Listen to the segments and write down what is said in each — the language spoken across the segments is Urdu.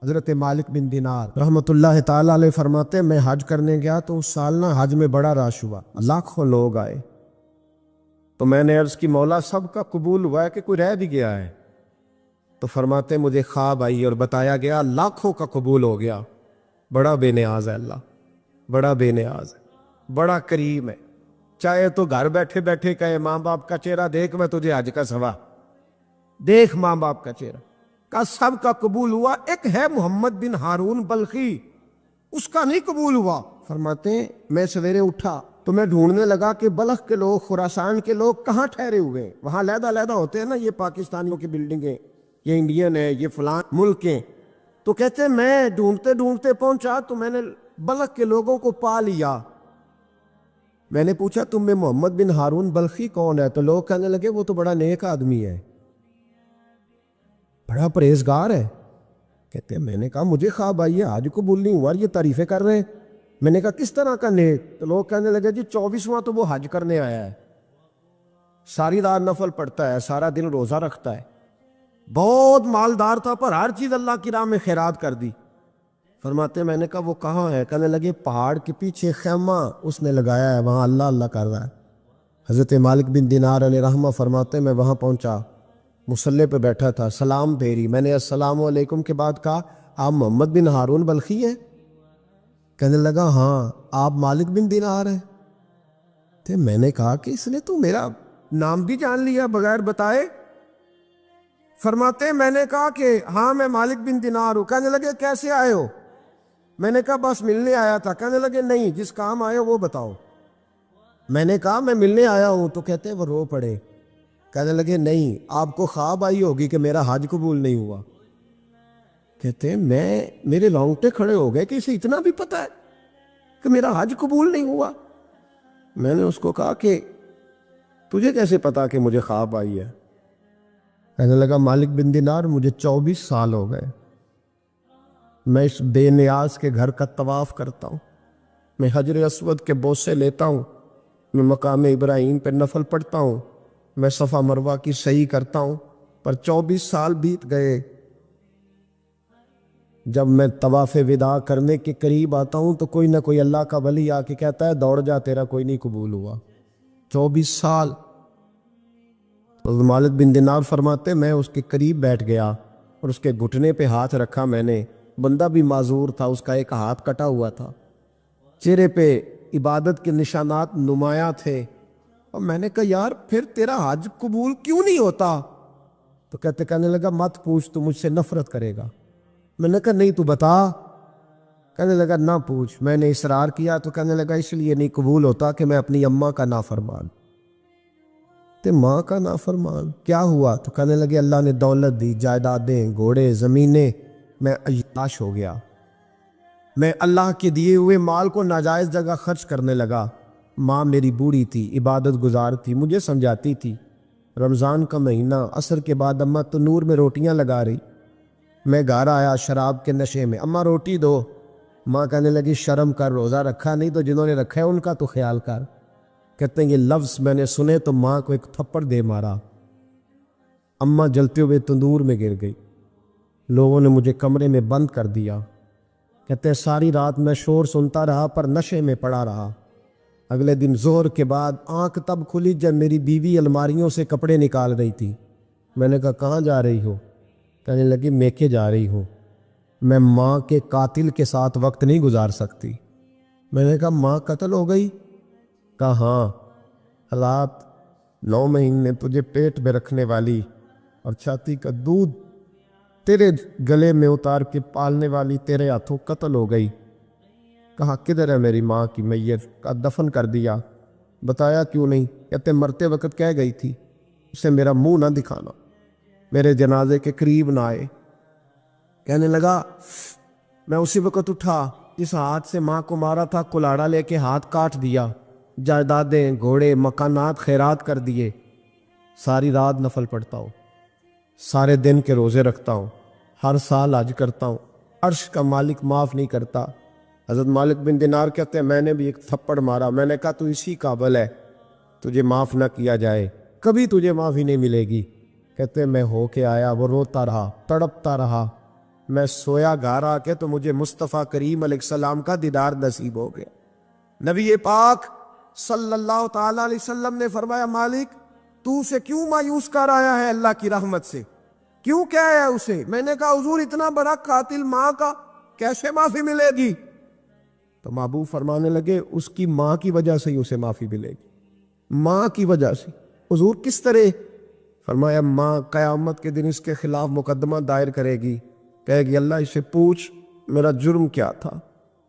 حضرت مالک بن دینار رحمۃ اللہ تعالیٰ علیہ فرماتے ہیں میں حج کرنے گیا تو اس سال نا حج میں بڑا رش ہوا، لاکھوں لوگ آئے، تو میں نے عرض کی مولا سب کا قبول ہوا ہے کہ کوئی رہ بھی گیا ہے؟ تو فرماتے ہیں مجھے خواب آئی اور بتایا گیا لاکھوں کا قبول ہو گیا۔ بڑا بے نیاز ہے اللہ، بڑا بے نیاز ہے، بڑا کریم ہے۔ چاہے تو گھر بیٹھے بیٹھے کہے ماں باپ کا چہرہ دیکھ میں تجھے حج کا ثواب، دیکھ ماں باپ کا چہرہ، کا سب کا قبول ہوا، ایک ہے محمد بن ہارون بلخی، اس کا نہیں قبول ہوا۔ فرماتے ہیں میں سویرے اٹھا تو میں ڈھونڈنے لگا کہ بلخ کے لوگ، خراسان کے لوگ کہاں ٹھہرے ہوئے ہیں، وہاں علیحدہ علیحدہ ہوتے ہیں نا، یہ پاکستانیوں کی بلڈنگیں، یہ انڈین ہے، یہ فلان ملک ہیں۔ تو کہتے ہیں میں ڈھونڈتے ڈھونڈتے پہنچا تو میں نے بلخ کے لوگوں کو پا لیا۔ میں نے پوچھا تم میں محمد بن ہارون بلخی کون ہے؟ تو لوگ کہنے لگے وہ تو بڑا نیک آدمی ہے، بڑا پرہیزگار ہے۔ کہتے ہیں میں نے کہا مجھے خواب آئی ہے، آج قبول نہیں ہوا، یہ تعریفیں کر رہے ہیں۔ میں نے کہا کس طرح کا نیک؟ تو لوگ کہنے لگے جی 24واں تو وہ حج کرنے آیا ہے، ساری رات نفل پڑھتا ہے، سارا دن روزہ رکھتا ہے، بہت مالدار تھا پر ہر چیز اللہ کی راہ میں خیرات کر دی۔ فرماتے میں نے کہا وہ کہاں ہے؟ کہنے لگے پہاڑ کے پیچھے خیمہ اس نے لگایا ہے، وہاں اللہ اللہ کر رہا ہے۔ حضرت مالک بن دینار علیہ رحمہ فرماتے میں وہاں پہنچا، مصلی پہ بیٹھا تھا، سلام پھیری، میں نے السلام علیکم کے بعد کہا آپ محمد بن ہارون بلخی ہیں؟ کہنے لگا ہاں۔ آپ مالک بن دینار ہیں؟ تو میں نے کہا کہ اس نے تو میرا نام بھی جان لیا بغیر بتائے۔ فرماتے میں نے کہا کہ ہاں میں مالک بن دینار ہوں۔ کہنے لگے کیسے آئے ہو؟ میں نے کہا بس ملنے آیا تھا۔ کہنے لگے نہیں، جس کام آئے ہو وہ بتاؤ۔ میں نے کہا میں ملنے آیا ہوں۔ تو کہتے ہیں وہ رو پڑے، کہنے لگے نہیں آپ کو خواب آئی ہوگی کہ میرا حج قبول نہیں ہوا۔ کہتے ہیں میرے رونگٹے کھڑے ہو گئے کہ اسے اتنا بھی پتہ ہے کہ میرا حج قبول نہیں ہوا۔ میں نے اس کو کہا کہ تجھے کیسے پتا کہ مجھے خواب آئی ہے؟ کہنے لگا مالک بن دینار مجھے 24 سال ہو گئے، میں اس بے نیاز کے گھر کا طواف کرتا ہوں، میں حجر اسود کے بوسے لیتا ہوں، میں مقام ابراہیم پہ نفل پڑھتا ہوں، میں صفا مروہ کی سعی کرتا ہوں، پر 24 سال بیت گئے۔ جب میں طواف وداع کرنے کے قریب آتا ہوں تو کوئی نہ کوئی اللہ کا ولی آ کے کہتا ہے دوڑ جا تیرا کوئی نہیں قبول ہوا۔ 24 سال۔ مالک بن دینار فرماتے میں اس کے قریب بیٹھ گیا اور اس کے گھٹنے پہ ہاتھ رکھا، میں نے، بندہ بھی معذور تھا، اس کا ایک ہاتھ کٹا ہوا تھا، چہرے پہ عبادت کے نشانات نمایاں تھے، اور میں نے کہا یار پھر تیرا حج قبول کیوں نہیں ہوتا؟ تو کہنے لگا مت پوچھ، تو مجھ سے نفرت کرے گا۔ میں نے کہا نہیں تو بتا۔ کہنے لگا نہ پوچھ۔ میں نے اصرار کیا تو کہنے لگا اس لیے نہیں قبول ہوتا کہ میں اپنی اماں کا نافرمان۔ تے ماں کا نافرمان کیا ہوا؟ تو کہنے لگے اللہ نے دولت دی، جائیدادیں، گھوڑے، زمینیں، میں عیاش ہو گیا، میں اللہ کے دیے ہوئے مال کو ناجائز جگہ خرچ کرنے لگا۔ ماں میری بوڑھی تھی، عبادت گزار تھی، مجھے سمجھاتی تھی۔ رمضان کا مہینہ، عصر کے بعد اماں تنور میں روٹیاں لگا رہی، میں گھر آیا شراب کے نشے میں، اماں روٹی دو۔ ماں کہنے لگی شرم کر، روزہ رکھا نہیں تو جنہوں نے رکھا ہے ان کا تو خیال کر۔ کہتے ہیں یہ لفظ میں نے سنے تو ماں کو ایک تھپڑ دے مارا، اماں جلتے ہوئے تندور میں گر گئی، لوگوں نے مجھے کمرے میں بند کر دیا۔ کہتے ہیں ساری رات میں شور سنتا رہا پر نشے میں پڑا رہا۔ اگلے دن ظہر کے بعد آنکھ تب کھلی جب میری بیوی الماریوں سے کپڑے نکال رہی تھی۔ میں نے کہا کہاں جا رہی ہو؟ کہنے لگی میکے جا رہی ہوں، میں ماں کے قاتل کے ساتھ وقت نہیں گزار سکتی۔ میں نے کہا ماں قتل ہو گئی؟ کہا ہاں، حالات 9 مہینے تجھے پیٹ میں رکھنے والی اور چھاتی کا دودھ تیرے گلے میں اتار کے پالنے والی تیرے ہاتھوں قتل ہو گئی۔ کہا کدھر ہے میری ماں کی میت؟ کا دفن کر دیا۔ بتایا کیوں نہیں؟ کہتے مرتے وقت کہہ گئی تھی اسے میرا منہ نہ دکھانا، میرے جنازے کے قریب نہ آئے۔ کہنے لگا میں اسی وقت اٹھا جس ہاتھ سے ماں کو مارا تھا، کلاڑا لے کے ہاتھ کاٹ دیا، جائیدادیں، گھوڑے، مکانات خیرات کر دیے، ساری رات نفل پڑھتا ہوں، سارے دن کے روزے رکھتا ہوں، ہر سال حج کرتا ہوں، عرش کا مالک معاف نہیں کرتا۔ حضرت مالک بن دینار کہتے ہیں میں نے بھی ایک تھپڑ مارا، میں نے کہا تو اسی قابل ہے تجھے معاف نہ کیا جائے، کبھی تجھے معافی نہیں ملے گی۔ کہتے ہیں میں ہو کے آیا، وہ روتا رہا، تڑپتا رہا، میں سویا گھر آ کے تو مجھے مصطفیٰ کریم علیہ السلام کا دیدار نصیب ہو گیا۔ نبی پاک صلی اللہ تعالی علیہ وسلم نے فرمایا مالک تو اسے کیوں مایوس کر آیا ہے اللہ کی رحمت سے، کیوں کیا ہے اسے؟ میں نے کہا حضور اتنا بڑا قاتل ماں کا کیسے معافی ملے گی؟ تو محبوب فرمانے لگے اس کی ماں کی وجہ سے ہی اسے معافی ملے گی، ماں کی وجہ سے۔ حضور کس طرح؟ فرمایا ماں قیامت کے دن اس کے خلاف مقدمہ دائر کرے گی، کہے گی اللہ اسے پوچھ میرا جرم کیا تھا،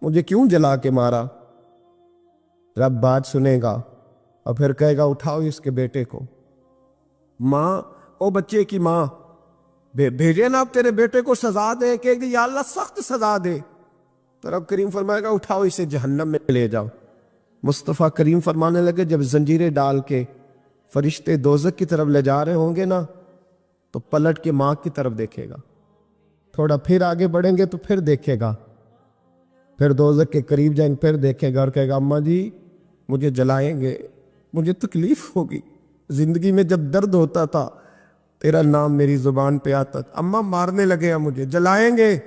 مجھے کیوں جلا کے مارا؟ رب بات سنے گا اور پھر کہے گا اٹھاؤ اس کے بیٹے کو۔ ماں او بچے کی ماں بھیجے نا اب تیرے بیٹے کو سزا دے، کہے گی یا اللہ سخت سزا دے، تو رب کریم فرمائے گا اٹھاؤ اسے جہنم میں لے جاؤ۔ مصطفیٰ کریم فرمانے لگے جب زنجیریں ڈال کے فرشتے دوزخ کی طرف لے جا رہے ہوں گے نا تو پلٹ کے ماں کی طرف دیکھے گا، تھوڑا پھر آگے بڑھیں گے تو پھر دیکھے گا، پھر دوزخ کے قریب جائیں پھر دیکھے گا اور کہے گا اماں جی مجھے جلائیں گے، مجھے تکلیف ہوگی، زندگی میں جب درد ہوتا تھا تیرا نام میری زبان پہ آتا تھا، اماں مارنے لگے ہیں مجھے جلائیں گے۔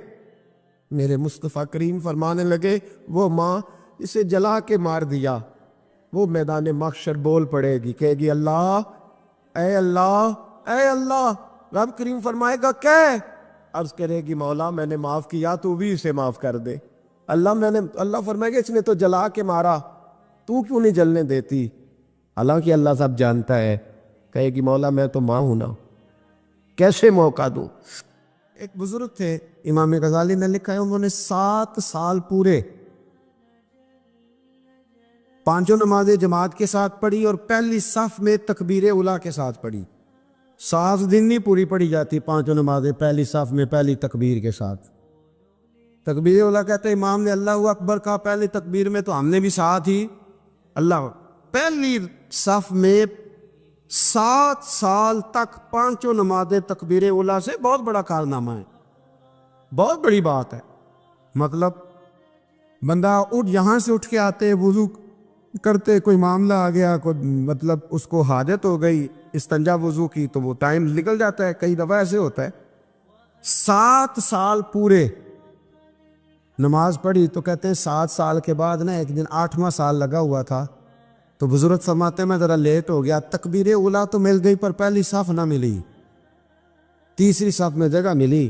میرے مصطفیٰ کریم فرمانے لگے وہ ماں اسے جلا کے مار دیا، وہ میدان محشر بول پڑے گی، کہے گی اللہ اے اللہ اے اللہ۔ رب کریم فرمائے گا کہ عرض کرے گی مولا میں نے معاف کیا تو بھی اسے معاف کر دے۔ اللہ فرمائے گا اس نے تو جلا کے مارا، تو کیوں نہیں جلنے دیتی؟ حالانکہ اللہ سب جانتا ہے، کہے گی مولا میں تو ماں ہوں نا، کیسے موقع دوں؟ ایک بزرگ تھے امام غزالی نے لکھا ہے انہوں نے 7 سال پورے پانچوں نمازیں جماعت کے ساتھ پڑھی اور پہلی صف میں تکبیر اولیٰ کے ساتھ پڑھی۔ 7 دن نہیں پوری پڑھی جاتی پانچوں نمازیں پہلی صف میں پہلی تکبیر کے ساتھ۔ تکبیر اولیٰ کہتے ہیں امام نے اللہ اکبر کہا پہلی تکبیر میں تو ہم نے بھی ساتھ ہی اللہ، پہلی صف میں 7 سال تک پانچوں نمازیں تکبیر اولیٰ سے بہت بڑا کارنامہ ہے، بہت بڑی بات ہے۔ مطلب بندہ یہاں سے اٹھ کے آتے وضو کرتے، کوئی معاملہ آ گیا، کوئی مطلب اس کو حاجت ہو گئی استنجا وضو کی تو وہ ٹائم نکل جاتا ہے، کئی دفعہ ایسے ہوتا ہے۔ 7 سال پورے نماز پڑھی تو کہتے ہیں 7 سال کے بعد نا ایک دن 8واں سال لگا ہوا تھا تو بزرگ فرماتے ہیں میں ذرا لیٹ ہو گیا، تکبیر اولیٰ تو مل گئی پر پہلی صف نہ ملی، تیسری صف میں جگہ ملی۔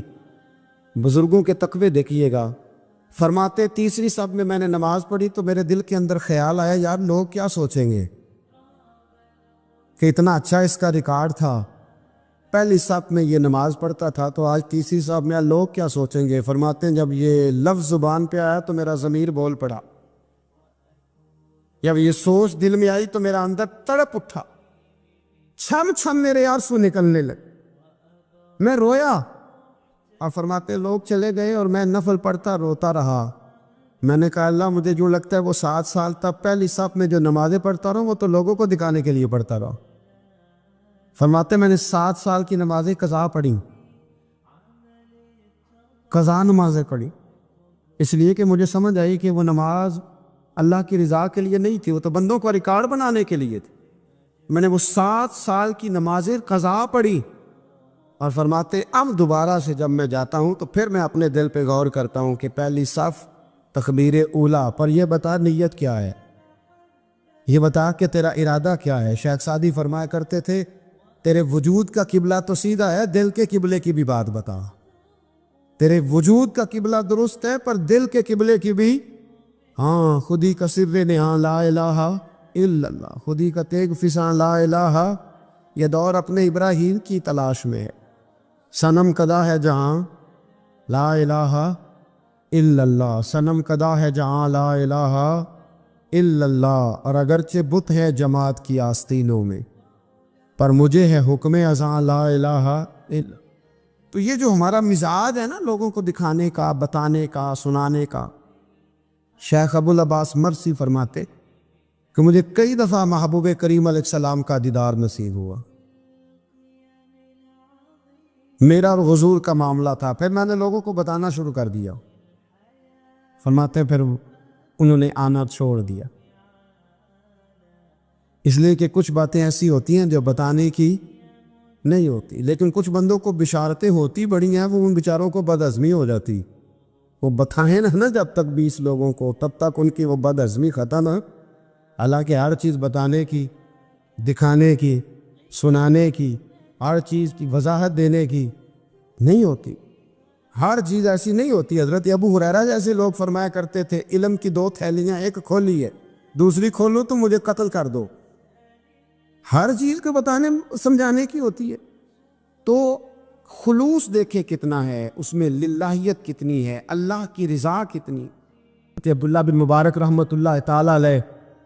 بزرگوں کے تقوی دیکھیے گا، فرماتے تیسری صف میں میں نے نماز پڑھی تو میرے دل کے اندر خیال آیا یار لوگ کیا سوچیں گے کہ اتنا اچھا اس کا ریکارڈ تھا، پہلی صف میں یہ نماز پڑھتا تھا تو آج تیسری صف میں لوگ کیا سوچیں گے۔ فرماتے ہیں جب یہ لفظ زبان پہ آیا تو میرا ضمیر بول پڑا، جب یہ سوچ دل میں آئی تو میرا اندر تڑپ اٹھا، چھم چھم میرے آنسو نکلنے لگے، میں رویا۔ اور فرماتے لوگ چلے گئے اور میں نفل پڑھتا روتا رہا۔ میں نے کہا اللہ مجھے جو لگتا ہے وہ 7 سال تک پہلی صف میں جو نمازیں پڑھتا رہا وہ تو لوگوں کو دکھانے کے لیے پڑھتا رہا۔ فرماتے میں نے 7 سال کی نمازیں قضا پڑھی، قضا نمازیں پڑھی، اس لیے کہ مجھے سمجھ آئی کہ وہ نماز اللہ کی رضا کے لیے نہیں تھی، وہ تو بندوں کو ریکارڈ بنانے کے لیے تھی۔ میں نے وہ 7 سال کی نمازیں قضا پڑھی اور فرماتے اب دوبارہ سے جب میں جاتا ہوں تو پھر میں اپنے دل پہ غور کرتا ہوں کہ پہلی صف تکبیر اولیٰ پر یہ بتا نیت کیا ہے، یہ بتا کہ تیرا ارادہ کیا ہے۔ شیخ سعدی فرمایا کرتے تھے تیرے وجود کا قبلہ تو سیدھا ہے، دل کے قبلے کی بھی بات بتا۔ تیرے وجود کا قبلہ درست ہے پر دل کے قبلے کی بھی، ہاں خودی کا سر نہاں لا الہ الا اللہ، خودی کا تیگ فساں لا الہ، یہ دور اپنے ابراہیم کی تلاش میں ہے۔ صنم کدا ہے جہاں لا الہ الا اللہ، صنم کدا ہے جہاں لا الہ الا اللہ، اور اگرچہ بت ہے جماعت کی آستینوں میں پر مجھے ہے حکم ازاں لا الہ الا۔ تو یہ جو ہمارا مزاج ہے نا لوگوں کو دکھانے کا، بتانے کا، سنانے کا، شیخ ابو العباس مرسی فرماتے کہ مجھے کئی دفعہ محبوب کریم علیہ السلام کا دیدار نصیب ہوا، میرا اور حضور کا معاملہ تھا، پھر میں نے لوگوں کو بتانا شروع کر دیا۔ فرماتے پھر انہوں نے آنا چھوڑ دیا، اس لیے کہ کچھ باتیں ایسی ہوتی ہیں جو بتانے کی نہیں ہوتی۔ لیکن کچھ بندوں کو بشارتیں ہوتی بڑی ہیں، وہ ان بیچاروں کو بد ہضمی ہو جاتی، وہ بتائیں نا جب تک 20 لوگوں کو، تب تک ان کی وہ بد ہضمی ختم ہے۔ حالانکہ ہر چیز بتانے کی، دکھانے کی، سنانے کی، ہر چیز کی وضاحت دینے کی نہیں ہوتی، ہر چیز ایسی نہیں ہوتی۔ حضرت ابو ہریرہ جیسے لوگ فرمایا کرتے تھے، علم کی 2 تھیلیاں، ایک کھولی ہے، دوسری کھولو تو مجھے قتل کر دو۔ ہر چیز کو بتانے سمجھانے کی ہوتی ہے۔ تو خلوص دیکھے کتنا ہے اس میں، للہیت کتنی ہے، اللہ کی رضا کتنی۔ عبداللہ بن مبارک رحمۃ اللہ تعالیٰ علیہ،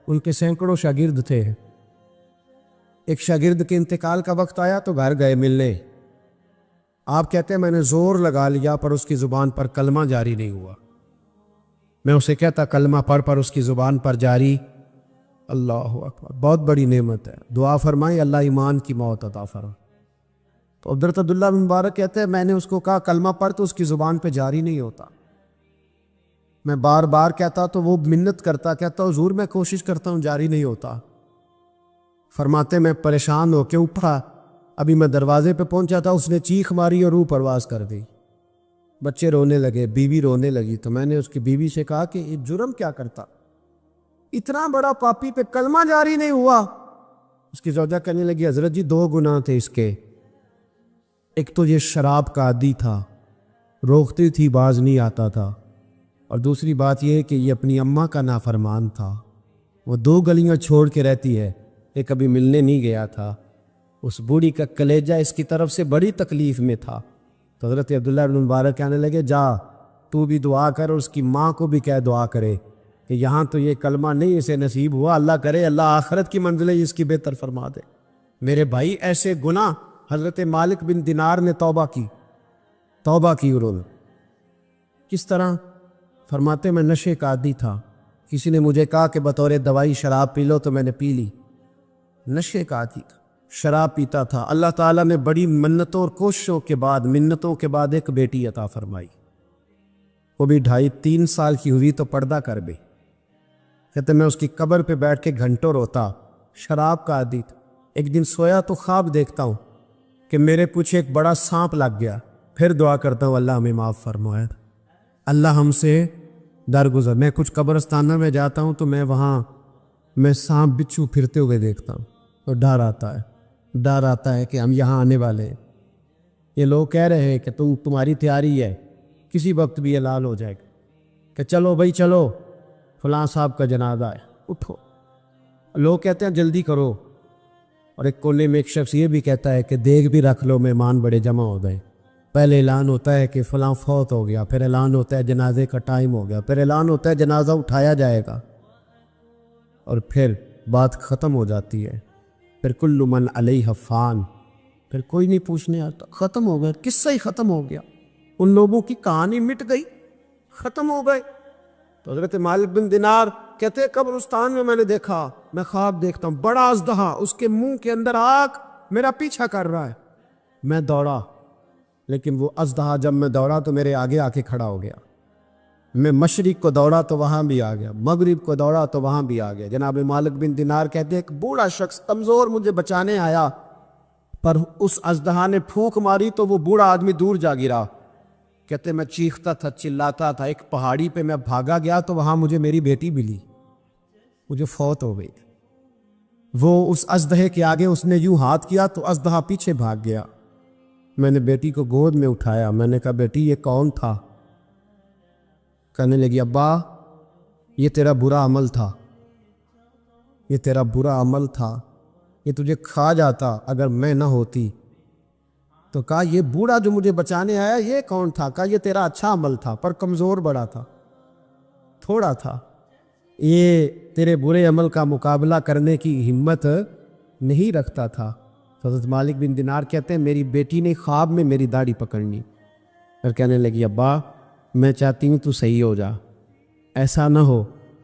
ان کے سینکڑوں شاگرد تھے۔ ایک شاگرد کے انتقال کا وقت آیا تو گھر گئے ملنے۔ آپ کہتے ہیں میں نے زور لگا لیا پر اس کی زبان پر کلمہ جاری نہیں ہوا۔ میں اسے کہتا کلمہ پڑھ پر اس کی زبان پر جاری۔ اللہ اکبر، بہت بڑی نعمت ہے، دعا فرمائیں اللہ ایمان کی موت عطا فرمائے۔ تو حضرت عبداللہ بن مبارک کہتے ہیں میں نے اس کو کہا کلمہ پڑھ تو اس کی زبان پہ جاری نہیں ہوتا۔ میں بار بار کہتا تو وہ منت کرتا، کہتا حضور میں کوشش کرتا ہوں جاری نہیں ہوتا۔ فرماتے میں پریشان ہو کے اٹھا، ابھی میں دروازے پہ پہنچا تھا، اس نے چیخ ماری اور روح پرواز کر دی۔ بچے رونے لگے، بیوی رونے لگی، تو میں نے اس کی بیوی سے کہا کہ یہ جرم کیا کرتا، اتنا بڑا پاپی پہ کلمہ جاری نہیں ہوا۔ اس کی زوجہ کہنے لگی حضرت جی 2 گناہ تھے اس کے، ایک تو یہ شراب کا عادی تھا، روکتی تھی باز نہیں آتا تھا، اور دوسری بات یہ کہ یہ اپنی اماں کا نافرمان تھا، وہ 2 گلیاں چھوڑ کے رہتی ہے، یہ کبھی ملنے نہیں گیا تھا۔ اس بوڑھی کا کلیجہ اس کی طرف سے بڑی تکلیف میں تھا۔ تو حضرت عبداللہ بن مبارک کہنے لگے جا تو بھی دعا کر، اور اس کی ماں کو بھی کہہ دعا کرے کہ یہاں تو یہ کلمہ نہیں اسے نصیب ہوا، اللہ کرے اللہ آخرت کی منزلیں اس کی بہتر فرما دے۔ میرے بھائی ایسے گناہ حضرت مالک بن دینار نے توبہ کی انہوں نے۔ کس طرح؟ فرماتے میں نشے کا عادی تھا، کسی نے مجھے کہا کہ بطور دوائی شراب پی لو تو میں نے پی لی، نشے کا عادی تھا، شراب پیتا تھا۔ اللہ تعالیٰ نے بڑی منتوں اور کوششوں کے بعد، منتوں کے بعد ایک بیٹی عطا فرمائی، وہ بھی 2.5-3 سال کی ہوئی تو پردہ کر گئی۔ کہتے میں اس کی قبر پہ بیٹھ کے گھنٹوں روتا، شراب کا عادی تھا۔ ایک دن سویا تو خواب دیکھتا ہوں کہ میرے پیچھے ایک بڑا سانپ لگ گیا، پھر دعا کرتا ہوں اللہ ہمیں معاف فرمائے، اللہ ہم سے درگزر۔ میں کچھ قبرستانوں میں جاتا ہوں تو میں سانپ بچھو پھرتے ہوئے دیکھتا ہوں تو ڈر آتا ہے کہ ہم یہاں آنے والے ہیں، یہ لوگ کہہ رہے ہیں کہ تمہاری تیاری ہے کسی وقت بھی اعلان ہو جائے گا کہ چلو بھائی چلو فلاں صاحب کا جنازہ ہے، اٹھو۔ لوگ کہتے ہیں جلدی کرو، اور ایک کونے میں ایک شخص یہ بھی کہتا ہے کہ دیگ بھی رکھ لو، مہمان بڑے جمع ہو گئے۔ پہلے اعلان ہوتا ہے کہ فلاں فوت ہو گیا، پھر اعلان ہوتا ہے جنازے کا ٹائم ہو گیا، پھر اعلان ہوتا ہے جنازہ اٹھایا جائے گا، اور پھر بات ختم ہو جاتی ہے۔ پھر کل من علیہ فان، پھر کوئی نہیں پوچھنے آتا، ختم ہو گیا، قصہ ہی ختم ہو گیا، ان لوگوں کی کہانی مٹ گئی، ختم ہو گئے۔ تو حضرت مالک بن دینار کہتے ہیں قبرستان میں نے دیکھا، میں خواب دیکھتا ہوں بڑا اژدہا، اس کے منہ کے اندر آگ میرا پیچھا کر رہا ہے۔ میں دوڑا، لیکن وہ اژدہا جب میں دوڑا تو میرے آگے آ کے کھڑا ہو گیا۔ میں مشرق کو دوڑا تو وہاں بھی آ گیا، مغرب کو دوڑا تو وہاں بھی آ گیا۔ جناب مالک بن دینار کہتے ہیں ایک بوڑھا شخص کمزور مجھے بچانے آیا، پر اس اژدہا نے پھونک ماری تو وہ بوڑھا آدمی دور جا گرا۔ کہتے میں چیختا تھا، چلاتا تھا، ایک پہاڑی پہ میں بھاگا گیا تو وہاں مجھے میری بیٹی ملی، مجھے فوت ہو گئی۔ وہ اس اژدہے کے آگے اس نے یوں ہاتھ کیا تو اژدہا پیچھے بھاگ گیا۔ میں نے بیٹی کو گود میں اٹھایا، میں نے کہا بیٹی یہ کون تھا؟ کہنے لگی ابا یہ تیرا برا عمل تھا، یہ تیرا برا عمل تھا، یہ تجھے کھا جاتا اگر میں نہ ہوتی۔ تو کہا یہ بوڑھا جو مجھے بچانے آیا یہ کون تھا؟ کہا یہ تیرا اچھا عمل تھا پر کمزور بڑا تھا، تھوڑا تھا، یہ تیرے برے عمل کا مقابلہ کرنے کی ہمت نہیں رکھتا تھا۔ حضرت مالک بن دینار کہتے ہیں میری بیٹی نے خواب میں میری داڑھی پکڑنی، پھر کہنے لگی ابا میں چاہتی ہوں تو صحیح ہو جا، ایسا نہ ہو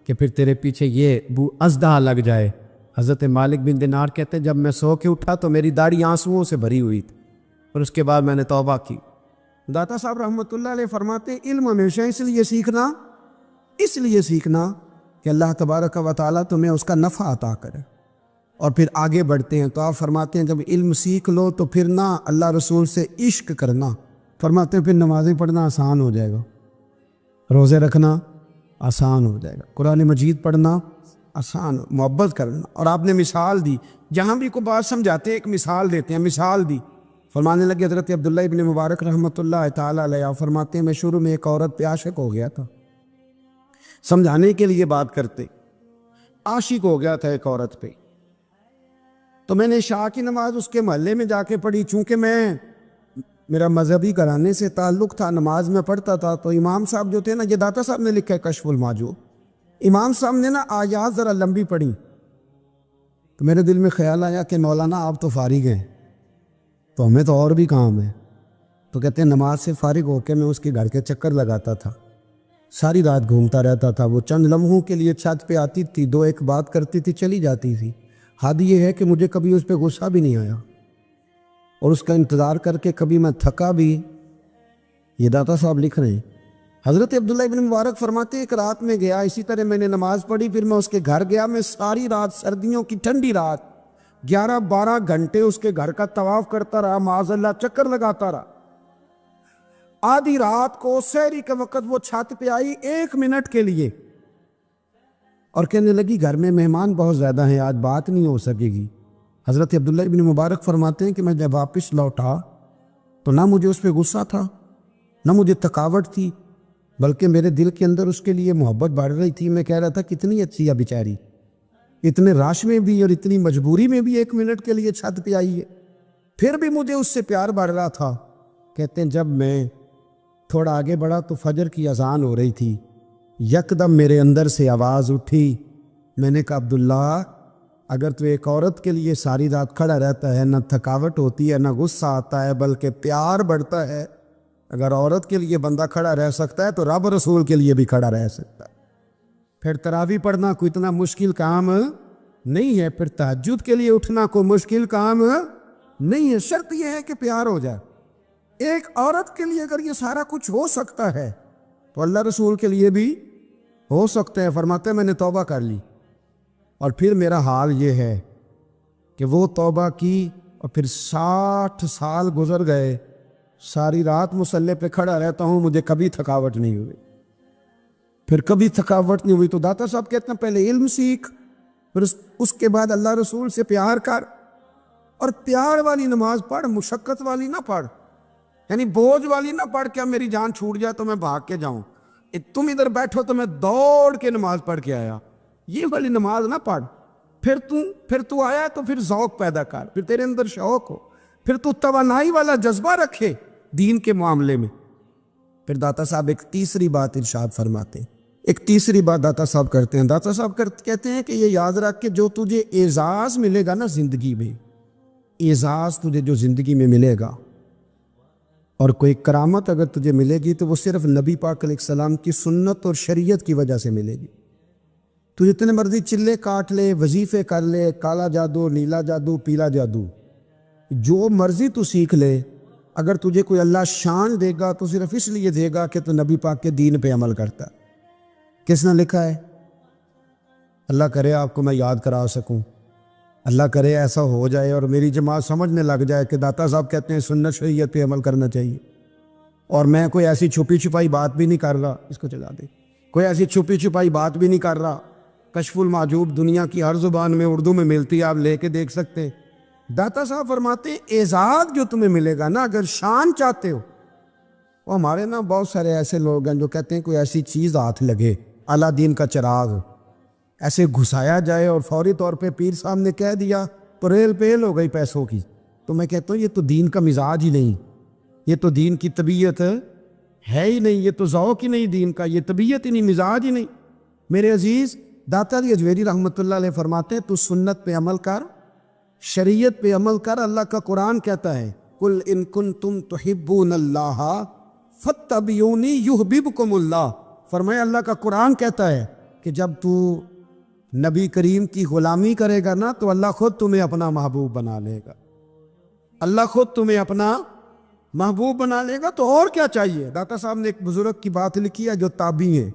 کہ پھر تیرے پیچھے یہ اژدہا لگ جائے۔ حضرت مالک بن دینار کہتے ہیں جب میں سو کے اٹھا تو میری داڑھی آنسوؤں سے بھری ہوئی تھی، اور اس کے بعد میں نے توبہ کی۔ داتا صاحب رحمۃ اللہ علیہ فرماتے ہیں علم ہمیشہ اس لیے سیکھنا کہ اللہ تبارک و تعالیٰ تمہیں اس کا نفع عطا کرے، اور پھر آگے بڑھتے ہیں تو آپ فرماتے ہیں جب علم سیکھ لو تو پھر نہ اللہ رسول سے عشق کرنا، فرماتے ہیں پھر نمازیں پڑھنا آسان ہو جائے گا، روزے رکھنا آسان ہو جائے گا، قرآن مجید پڑھنا آسان، محبت کرنا۔ اور آپ نے مثال دی، جہاں بھی کوئی بات سمجھاتے ہیں ایک مثال دیتے ہیں، مثال دی، فرمانے لگے حضرت عبداللہ ابن مبارک رحمۃ اللہ تعالیٰ علیہ فرماتے ہیں میں شروع میں ایک عورت پہ عاشق ہو گیا تھا، سمجھانے کے لیے بات کرتے، عاشق ہو گیا تھا ایک عورت پہ، تو میں نے عشاء کی نماز اس کے محلے میں جا کے پڑھی، چونکہ میرا مذہبی گھرانے سے تعلق تھا، نماز میں پڑھتا تھا، تو امام صاحب جو تھے نا، یہ داتا صاحب نے لکھا ہے کشف المحجوب، امام صاحب نے نا آیات ذرا لمبی پڑھی، تو میرے دل میں خیال آیا کہ مولانا آپ تو فارغ ہیں تو ہمیں تو اور بھی کام ہے، تو کہتے ہیں نماز سے فارغ ہو کے میں اس کے گھر کے چکر لگاتا تھا، ساری رات گھومتا رہتا تھا، وہ چند لمحوں کے لیے چھت پہ آتی تھی، دو ایک بات کرتی تھی، چلی جاتی تھی، حد یہ ہے کہ مجھے کبھی اس پہ غصہ بھی نہیں آیا، اور اس کا انتظار کر کے کبھی میں تھکا بھی۔ یہ داتا صاحب لکھ رہے ہیں، حضرت عبداللہ ابن مبارک فرماتے ایک رات میں گیا، اسی طرح میں نے نماز پڑھی، پھر میں اس کے گھر گیا، میں ساری رات، سردیوں کی ٹھنڈی رات 11-12 گھنٹے اس کے گھر کا طواف کرتا رہا، معاذ اللہ چکر لگاتا رہا، آدھی رات کو سحری کے وقت وہ چھت پہ آئی 1 منٹ کے لیے اور کہنے لگی گھر میں مہمان بہت زیادہ ہیں، آج بات نہیں ہو سکے گی۔ حضرت عبداللہ ابن مبارک فرماتے ہیں کہ میں جب واپس لوٹا تو نہ مجھے اس پہ غصہ تھا، نہ مجھے تھکاوٹ تھی، بلکہ میرے دل کے اندر اس کے لیے محبت بڑھ رہی تھی۔ میں کہہ رہا تھا کتنی اچھی ہے بیچاری، اتنے راش میں بھی اور اتنی مجبوری میں بھی 1 منٹ کے لیے چھت پہ آئی ہے، پھر بھی مجھے اس سے پیار بڑھ رہا تھا۔ کہتے ہیں جب میں تھوڑا آگے بڑھا تو فجر کی اذان ہو رہی تھی، یکدم میرے اندر سے آواز اٹھی، میں نے کہا عبداللہ اگر تو ایک عورت کے لیے ساری رات کھڑا رہتا ہے، نہ تھکاوٹ ہوتی ہے، نہ غصہ آتا ہے، بلکہ پیار بڑھتا ہے، اگر عورت کے لیے بندہ کھڑا رہ سکتا ہے تو رب رسول کے لیے بھی کھڑا رہ سکتا ہے۔ پھر تراویح پڑھنا کوئی اتنا مشکل کام نہیں ہے، پھر تہجد کے لیے اٹھنا کوئی مشکل کام نہیں ہے، شرط یہ ہے کہ پیار ہو جائے۔ ایک عورت کے لیے اگر یہ سارا کچھ ہو سکتا ہے تو اللہ رسول کے لیے بھی ہو سکتا ہے۔ فرماتے ہیں میں نے توبہ کر لی، اور پھر میرا حال یہ ہے کہ وہ توبہ کی اور پھر 60 سال گزر گئے، ساری رات مصلی پہ کھڑا رہتا ہوں، مجھے کبھی تھکاوٹ نہیں ہوئی، پھر کبھی تھکاوٹ نہیں ہوئی۔ تو داتا صاحب کہتے ہیں پہلے علم سیکھ، پھر اس کے بعد اللہ رسول سے پیار کر، اور پیار والی نماز پڑھ، مشقت والی نہ پڑھ، یعنی بوجھ والی نہ پڑھ کہ اب میری جان چھوٹ جائے تو میں بھاگ کے جاؤں، تم ادھر بیٹھو تو میں دوڑ کے نماز پڑھ کے آیا، یہ والی نماز نہ پڑھ۔ پھر تو آیا تو پھر ذوق پیدا کر، پھر تیرے اندر شوق ہو، پھر تو توانائی والا جذبہ رکھے دین کے معاملے میں۔ پھر داتا صاحب ایک تیسری بات ارشاد فرماتے ہیں، ایک تیسری بات داتا صاحب کرتے ہیں، داتا صاحب کہتے ہیں کہ یہ یاد رکھ کہ جو تجھے اعزاز ملے گا نا زندگی میں، اعزاز تجھے جو زندگی میں ملے گا اور کوئی کرامت اگر تجھے ملے گی تو وہ صرف نبی پاک علیہ السلام کی سنت اور شریعت کی وجہ سے ملے گی۔ تو جتنے مرضی چلے کاٹ لے، وظیفے کر لے، کالا جادو، نیلا جادو، پیلا جادو، جو مرضی تو سیکھ لے، اگر تجھے کوئی اللہ شان دے گا تو صرف اس لیے دے گا کہ تو نبی پاک کے دین پہ عمل کرتا ہے۔ کس نے لکھا ہے؟ اللہ کرے آپ کو میں یاد کرا سکوں، اللہ کرے ایسا ہو جائے اور میری جماعت سمجھنے لگ جائے کہ داتا صاحب کہتے ہیں سنت شریعت پہ عمل کرنا چاہیے، اور میں کوئی ایسی چھپی چھپائی بات بھی نہیں کر رہا، اس کو چلا دے، کوئی ایسی چھپی چھپائی بات بھی نہیں کر رہا۔ کشف المحجوب دنیا کی ہر زبان میں اردو میں ملتی ہے، آپ لے کے دیکھ سکتے ہیں۔ داتا صاحب فرماتے ہیں اعزاز جو تمہیں ملے گا نا، اگر شان چاہتے ہو، وہ ہمارے نا بہت سارے ایسے لوگ ہیں جو کہتے ہیں کوئی ایسی چیز ہاتھ لگے، اعلیٰ دین کا چراغ ایسے گھسایا جائے اور فوری طور پہ پیر صاحب نے کہہ دیا تو ریل پیل ہو گئی پیسوں کی، تو میں کہتا ہوں یہ تو دین کا مزاج ہی نہیں، یہ تو دین کی طبیعت ہے ہی نہیں، یہ تو ذوق ہی نہیں دین کا، یہ طبیعت ہی نہیں، مزاج ہی نہیں۔ میرے عزیز داتا علی اجویری رحمۃ اللہ علیہ فرماتے ہیں تو سنت پہ عمل کر، شریعت پہ عمل کر۔ اللہ کا قرآن کہتا ہے قُلْ إِن كُنتُمْ تُحِبُّونَ اللَّهَ فَاتَّبِعُونِي يُحْبِبْكُمُ اللَّهُ۔ فرمایا اللہ کا قرآن کہتا ہے کہ جب تو نبی کریم کی غلامی کرے گا نا تو اللہ خود تمہیں اپنا محبوب بنا لے گا، اللہ خود تمہیں اپنا محبوب بنا لے گا، تو اور کیا چاہیے۔ داتا صاحب نے ایک بزرگ کی بات لکھی ہے جو تابعی ہیں،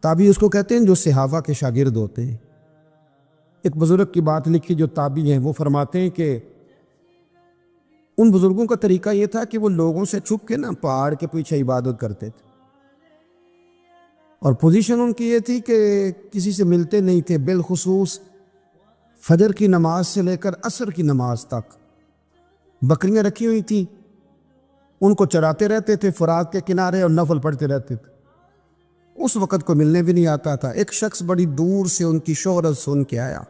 تابعی اس کو کہتے ہیں جو صحابہ کے شاگرد ہوتے ہیں، ایک بزرگ کی بات لکھی جو تابعی ہیں، وہ فرماتے ہیں کہ ان بزرگوں کا طریقہ یہ تھا کہ وہ لوگوں سے چھپ کے نا پہاڑ کے پیچھے عبادت کرتے تھے، اور پوزیشن ان کی یہ تھی کہ کسی سے ملتے نہیں تھے، بالخصوص فجر کی نماز سے لے کر عصر کی نماز تک بکریاں رکھی ہوئی تھیں، ان کو چراتے رہتے تھے فرات کے کنارے اور نفل پڑھتے رہتے تھے۔ اس وقت کو ملنے بھی نہیں آتا تھا۔ ایک شخص بڑی دور سے ان کی شہرت سن کے آیا،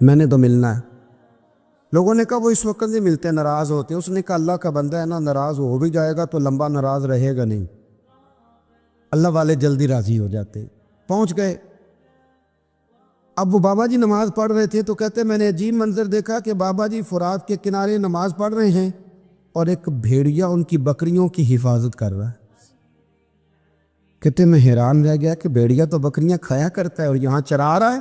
میں نے تو ملنا ہے۔ لوگوں نے کہا وہ اس وقت نہیں ملتے، ناراض ہوتے۔ اس نے کہا اللہ کا بندہ ہے نا، ناراض ہو بھی جائے گا تو لمبا ناراض رہے گا نہیں، اللہ والے جلدی راضی ہو جاتے۔ پہنچ گئے۔ اب وہ بابا جی نماز پڑھ رہے تھے تو کہتے میں نے عجیب منظر دیکھا کہ بابا جی فرات کے کنارے نماز پڑھ رہے ہیں اور ایک بھیڑیا ان کی بکریوں کی حفاظت کر رہا ہے۔ کہتے میں حیران رہ گیا کہ بھیڑیا تو بکریاں کھایا کرتا ہے اور یہاں چرا رہا ہے۔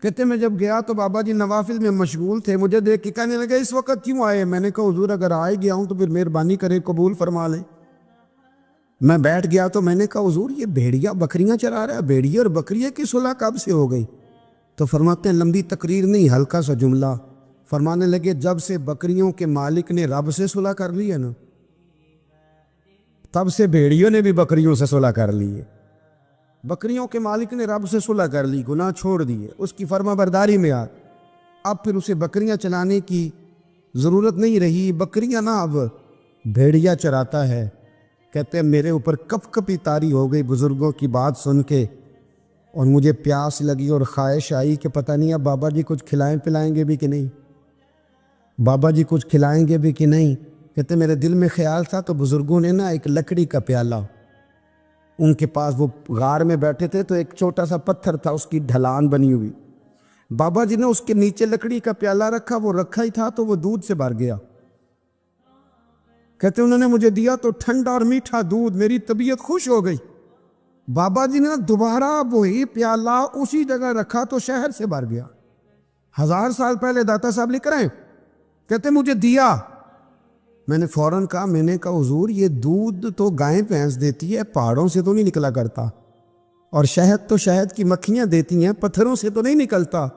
کہتے میں جب گیا تو بابا جی نوافل میں مشغول تھے، مجھے دیکھ کے کہنے لگے اس وقت کیوں آئے؟ میں نے کہا حضور اگر آئے گیا ہوں تو پھر مہربانی کرے قبول فرما لیں۔ میں بیٹھ گیا تو میں نے کہا حضور یہ بھیڑیا بکریاں چرا رہا ہے، بھیڑیا اور بکریے کی صلح کب سے ہو گئی؟ تو فرماتے ہیں لمبی تقریر نہیں، ہلکا سا جملہ۔ فرمانے لگے جب سے بکریوں کے مالک نے رب سے صلح کر لی ہے نا، تب سے بھیڑیوں نے بھی بکریوں سے صلح کر لی ہے۔ بکریوں کے مالک نے رب سے صلح کر لی، گناہ چھوڑ دیے، اس کی فرما برداری میں آ، اب پھر اسے بکریاں چلانے کی ضرورت نہیں رہی۔ بکریاں نہ اب بھیڑیا چراتا ہے۔ کہتے ہیں میرے اوپر کپ کپی طاری ہو گئی بزرگوں کی بات سن کے، اور مجھے پیاس لگی اور خواہش آئی کہ پتہ نہیں اب بابا جی کچھ کھلائیں پلائیں گے بھی کہ نہیں، بابا جی کچھ کھلائیں گے بھی کہ نہیں۔ کہتے میرے دل میں خیال تھا تو بزرگوں نے نا ایک لکڑی کا پیالہ، ان کے پاس وہ غار میں بیٹھے تھے تو ایک چھوٹا سا پتھر تھا، اس کی ڈھلان بنی ہوئی، بابا جی نے اس کے نیچے لکڑی کا پیالہ رکھا، وہ رکھا ہی تھا تو وہ دودھ سے بھر گیا۔ کہتے انہوں نے مجھے دیا تو ٹھنڈا اور میٹھا دودھ، میری طبیعت خوش ہو گئی۔ بابا جی نے دوبارہ وہی پیالہ اسی جگہ رکھا تو شہر سے بھر گیا۔ 1000 سال پہلے داتا صاحب لکھ رہے ہیں، کہتے مجھے دیا۔ میں نے فوراً کہا، میں نے کہا حضور یہ دودھ تو گائیں بھینس دیتی ہے، پہاڑوں سے تو نہیں نکلا کرتا، اور شہد تو شہد کی مکھیاں دیتی ہیں، پتھروں سے تو نہیں نکلتا،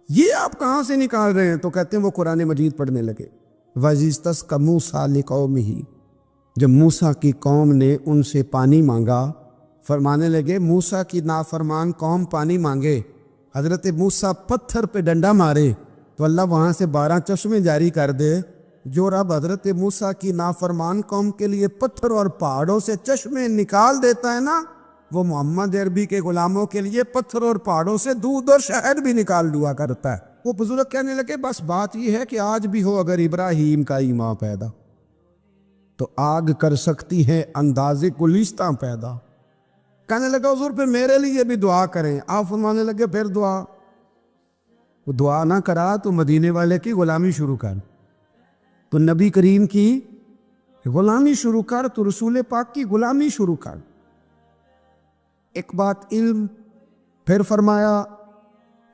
یہ آپ کہاں سے نکال رہے ہیں؟ تو کہتے ہیں وہ قرآن مجید پڑھنے لگے۔ وَإِذِ اسْتَسْقَىٰ مُوسَىٰ لِقَوْمِهِ، جب موسیٰ کی قوم نے ان سے پانی مانگا، فرمانے لگے موسیٰ کی نافرمان قوم پانی مانگے، حضرت موسیٰ پتھر پہ ڈنڈا مارے تو اللہ وہاں سے 12 چشمے جاری کر دے۔ جو رب حضرت موسیٰ کی نافرمان قوم کے لیے پتھر اور پہاڑوں سے چشمے نکال دیتا ہے نا، وہ محمد عربی کے غلاموں کے لیے پتھر اور پہاڑوں سے دودھ اور شہد بھی نکال دیا کرتا ہے۔ وہ بزرگ کہنے لگے بس بات یہ ہے کہ آج بھی ہو اگر ابراہیم کا ایمان پیدا تو آگ کر سکتی ہے انداز گلستاں پیدا۔ کہنے لگا حضور پھر میرے لیے بھی دعا کریں۔ آپ فرمانے لگے پھر دعا؟ وہ دعا نہ کرا تو مدینے والے کی غلامی شروع کر، تو نبی کریم کی غلامی شروع کر، تو رسول پاک کی غلامی شروع کر۔ ایک بات علم، پھر فرمایا